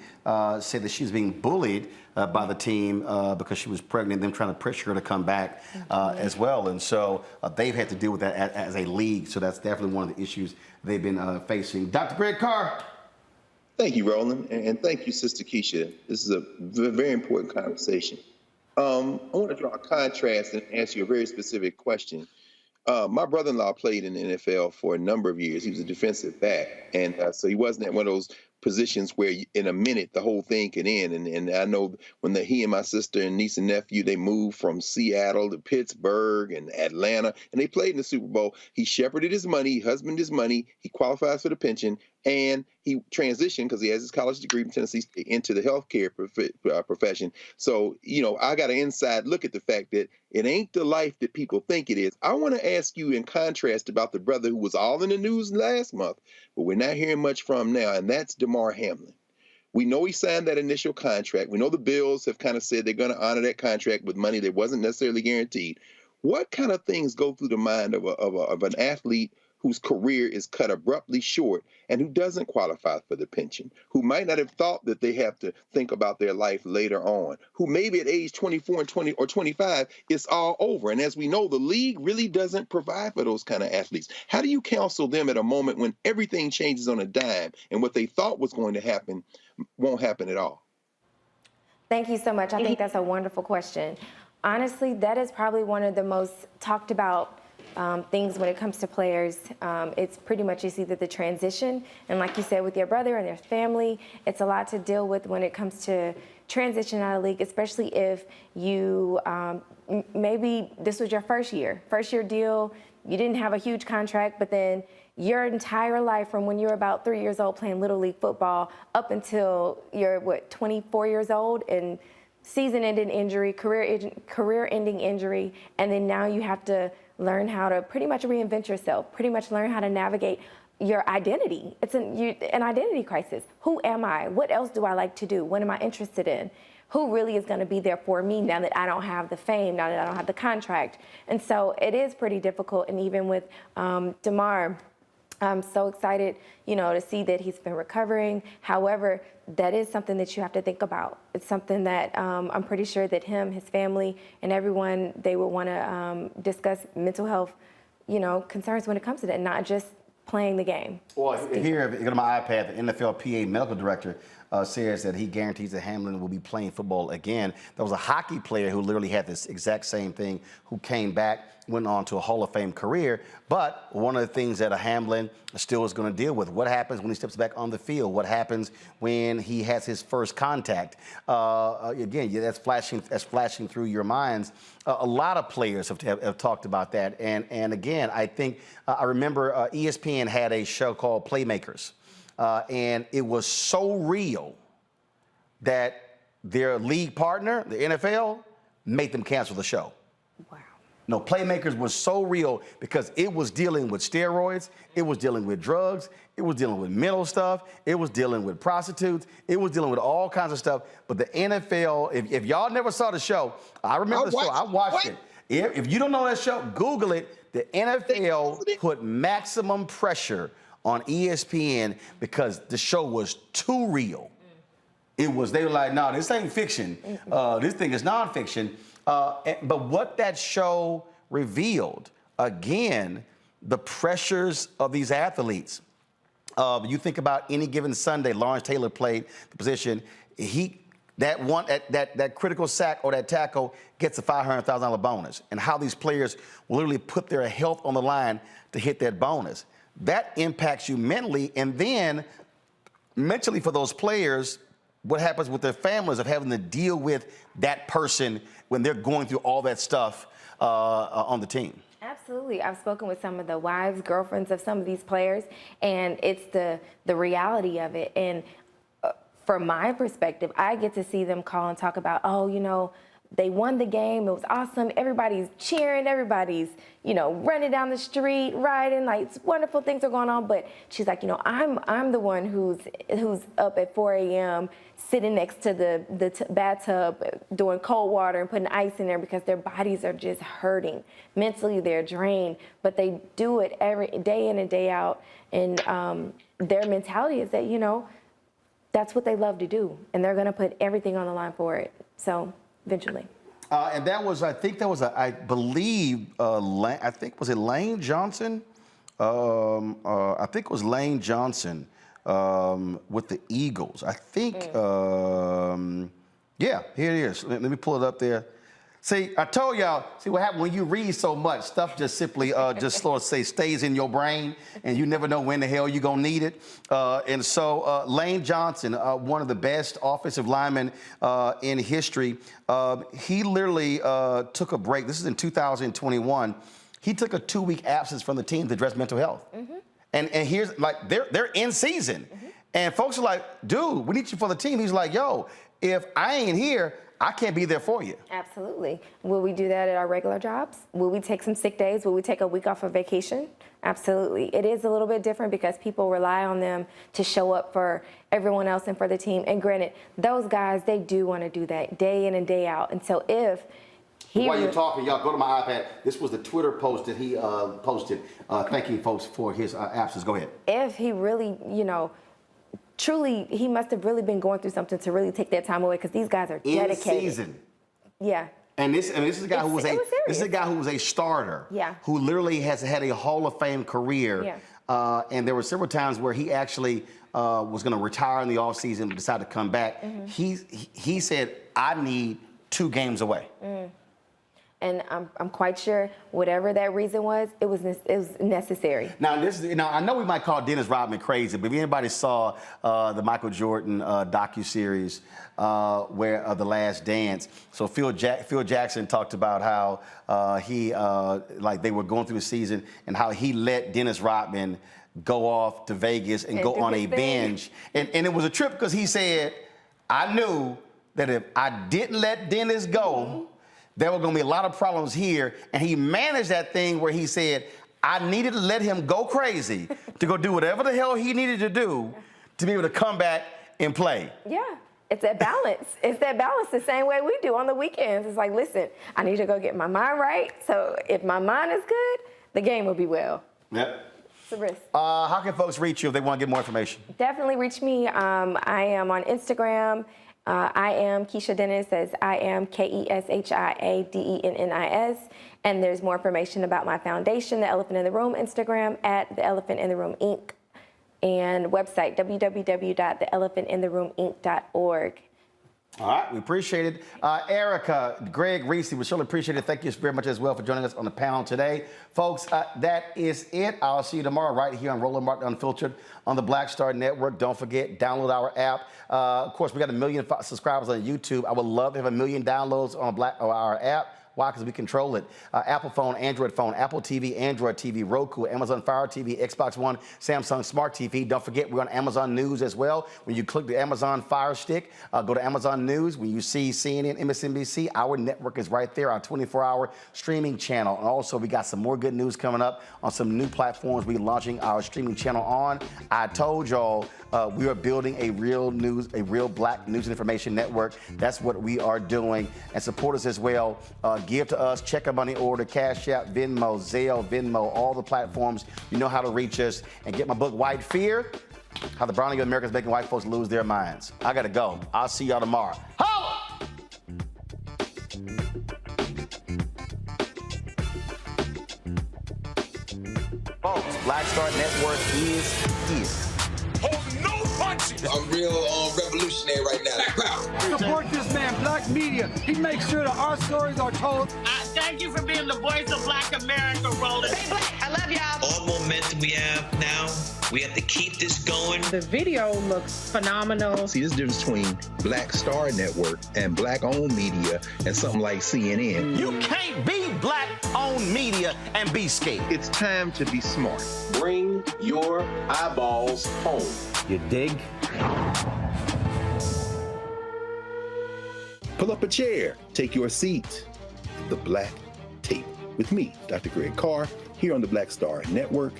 said that she's being bullied by the team because she was pregnant and them trying to pressure her to come back as well. And so they've had to deal with that as a league. So that's definitely one of the issues they've been facing. Dr. Greg Carr. Thank you, Roland, and thank you, Sister Keisha. This is a very important conversation. I want to draw a contrast and ask you a very specific question. My brother-in-law played in the NFL for a number of years. He was a defensive back, and so he wasn't at one of those positions where in a minute the whole thing can end. And I know when he and my sister and niece and nephew, they moved from Seattle to Pittsburgh and Atlanta, and they played in the Super Bowl. He shepherded his money, he husbanded his money, he qualifies for the pension, and he transitioned because he has his college degree from Tennessee State into the healthcare profession. So, I got an inside look at the fact that it ain't the life that people think it is. I want to ask you in contrast about the brother who was all in the news last month, but we're not hearing much from now, and that's DeMar Hamlin. We know he signed that initial contract. We know the Bills have kind of said they're going to honor that contract with money that wasn't necessarily guaranteed. What kind of things go through the mind of an athlete whose career is cut abruptly short and who doesn't qualify for the pension, who might not have thought that they have to think about their life later on, who maybe at age 24 and 20 or 25, it's all over. And as we know, the league really doesn't provide for those kind of athletes. How do you counsel them at a moment when everything changes on a dime and what they thought was going to happen won't happen at all? Thank you so much. I think that's a wonderful question. Honestly, that is probably one of the most talked about things when it comes to players. It's pretty much it's either the transition, and like you said, with your brother and their family, it's a lot to deal with when it comes to transition out of league, especially if you maybe this was your first year deal, you didn't have a huge contract, but then your entire life from when you were about 3 years old playing Little League football up until you're 24 years old, and season-ending injury, career-ending injury, and then now you have to learn how to pretty much reinvent yourself, pretty much learn how to navigate your identity. It's an identity crisis. Who am I? What else do I like to do? What am I interested in? Who really is going to be there for me now that I don't have the fame, now that I don't have the contract? And so it is pretty difficult. And even with DeMar, I'm so excited, to see that he's been recovering. However, that is something that you have to think about. It's something that I'm pretty sure that him, his family, and everyone, they will want to discuss mental health, concerns when it comes to that, not just playing the game. Well, here, if you go to my iPad, the NFLPA medical director says that he guarantees that Hamlin will be playing football again. There was a hockey player who literally had this exact same thing, who came back, went on to a Hall of Fame career. But one of the things that a Hamlin still is going to deal with, what happens when he steps back on the field? What happens when he has his first contact? Again, that's flashing through your minds. A lot of players have talked about that. And again, I think, I remember ESPN had a show called Playmakers. And it was so real that their league partner, the NFL, made them cancel the show. Wow. No, Playmakers was so real because it was dealing with steroids, it was dealing with drugs, it was dealing with mental stuff, it was dealing with prostitutes, it was dealing with all kinds of stuff. But the NFL, if y'all never saw the show, I remember the show, I watched it. If you don't know that show, Google it. The NFL put maximum pressure on ESPN because the show was too real. They were like, no, this ain't fiction. This thing is nonfiction. But what that show revealed, again, the pressures of these athletes. You think about any given Sunday, Lawrence Taylor played the position. That critical sack or that tackle gets a $500,000 bonus, and how these players will literally put their health on the line to hit that bonus. that impacts you mentally, and then mentally for those players, what happens with their families of having to deal with that person when they're going through all that stuff on the team. Absolutely. I've spoken with some of the wives, girlfriends of some of these players, and it's the reality of it. And from my perspective, I get to see them call and talk about, oh, you know, they won the game. It was awesome. Everybody's cheering. Everybody's, you know, running down the street, riding. Like, it's wonderful things are going on. But she's like, you know, I'm the one who's up at 4 a.m. sitting next to the bathtub, doing cold water and putting ice in there because their bodies are just hurting. Mentally, they're drained. But they do it every day in and day out. And their mentality is that, you know, that's what they love to do. And they're going to put everything on the line for it. So eventually. And that was, I think that was, I believe, I think, was it Lane Johnson? I think it was Lane Johnson with the Eagles. I think, yeah, here it is. Let me pull it up there. See, I told y'all, see what happens when you read so much, stuff just simply just sort of say stays in your brain and you never know when the hell you're gonna need it. And so Lane Johnson, one of the best offensive linemen in history, he literally took a break. This is in 2021. He took a 2-week absence from the team to address mental health. And here's, like, they're in season. And folks are like, dude, we need you for the team. He's like, yo, if I ain't here, I can't be there for you. Absolutely. Will we do that at our regular jobs? Will we take some sick days? Will we take a week off of vacation? Absolutely. It is a little bit different because people rely on them to show up for everyone else and for the team. And granted, those guys, they do want to do that day in and day out. And so if while you're talking, y'all go to my iPad. This was the Twitter post that he posted, thanking folks for his absence. Go ahead. If he really, you know, truly, he must have really been going through something to really take that time away because these guys are dedicated. In season. Yeah. And this is a guy who was a starter. Yeah. Who literally has had a Hall of Fame career. Yeah. And there were several times where he actually was going to retire in the offseason and decided to come back. He said, I need 2 games away. And I'm quite sure whatever that reason was, it was necessary. Now I know we might call Dennis Rodman crazy, but if anybody saw the Michael Jordan docuseries where The Last Dance, so Phil Jackson talked about how he like they were going through the season and how he let Dennis Rodman go off to Vegas and go on a binge, and it was a trip because he said, I knew that if I didn't let Dennis go, there were going to be a lot of problems here. And he managed that thing where he said, I needed to let him go crazy to go do whatever the hell he needed to do to be able to come back and play. Yeah, it's that balance. It's that balance the same way we do on the weekends. It's like, listen, I need to go get my mind right. So if my mind is good, the game will be well. Yep. It's a risk. How can folks reach you if they want to get more information? Definitely reach me. I am on Instagram. I am Keisha Dennis, as I am KESHIADENNIS. And there's more information about my foundation, The Elephant in the Room, Instagram at The Elephant in the Room Inc. and website www.theelephantintheRoomInc.org. All right, we appreciate it. Erica, Greg, Reese, we surely appreciate it. Thank you very much as well for joining us on the panel today. Folks, that is it. I'll see you tomorrow right here on Roland Martin Unfiltered on the Black Star Network. Don't forget, download our app. Of course, we got 1 million subscribers on YouTube. I would love to have 1 million downloads on our app. Why? Because we control it. Apple phone, Android phone, Apple TV, Android TV, Roku, Amazon Fire TV, Xbox One, Samsung Smart TV. Don't forget, we're on Amazon News as well. When you click the Amazon Fire Stick, go to Amazon News. When you see CNN, MSNBC, our network is right there, our 24-hour streaming channel. And also, we got some more good news coming up on some new platforms we're launching our streaming channel on. I told y'all we are building a real black news and information network. That's what we are doing. And support us as well. Give to us, check our money order, Cash App, Venmo, Zelle, Venmo, all the platforms. You know how to reach us. And get my book, White Fear, How the Browning of America is Making White Folks Lose Their Minds. I got to go. I'll see y'all tomorrow. Holla! Folks, Black Star Network is here. Oh, no! punches. I'm real revolutionary right now. Support this man, Black media. He makes sure that our stories are told. Thank you for being the voice of Black America, Roland. Stay black. I love y'all. All momentum we have now, we have to keep this going. The video looks phenomenal. See, this difference between Black Star Network and Black-owned media and something like CNN. You can't be Black-owned media and be scared. It's time to be smart. Bring your eyeballs home. You dig? Pull up a chair, take your seat at the Black Table with me, Dr. Greg Carr, here on the Black Star Network.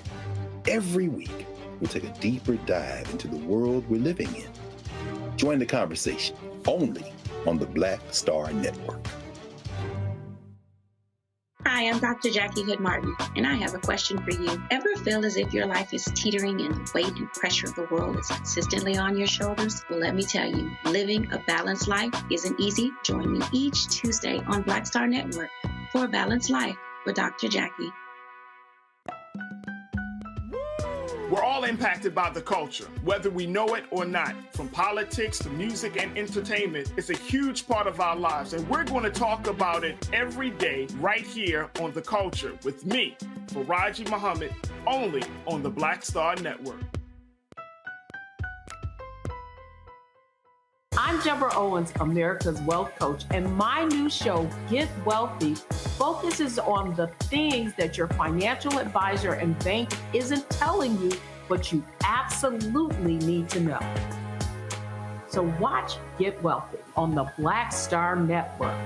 Every week, we'll take a deeper dive into the world we're living in. Join the conversation only on the Black Star Network. Hi, I'm Dr. Jackie Hood Martin, and I have a question for you. Ever feel as if your life is teetering and the weight and pressure of the world is consistently on your shoulders? Well, let me tell you, living a balanced life isn't easy. Join me each Tuesday on Black Star Network for A Balanced Life with Dr. Jackie. We're all impacted by the culture, whether we know it or not. From politics to music and entertainment, it's a huge part of our lives, and we're going to talk about it every day right here on The Culture with me, Faraji Muhammad, only on the Black Star Network. I'm Deborah Owens, America's Wealth Coach, and my new show, Get Wealthy, focuses on the things that your financial advisor and bank isn't telling you, but you absolutely need to know. So watch Get Wealthy on the Black Star Network.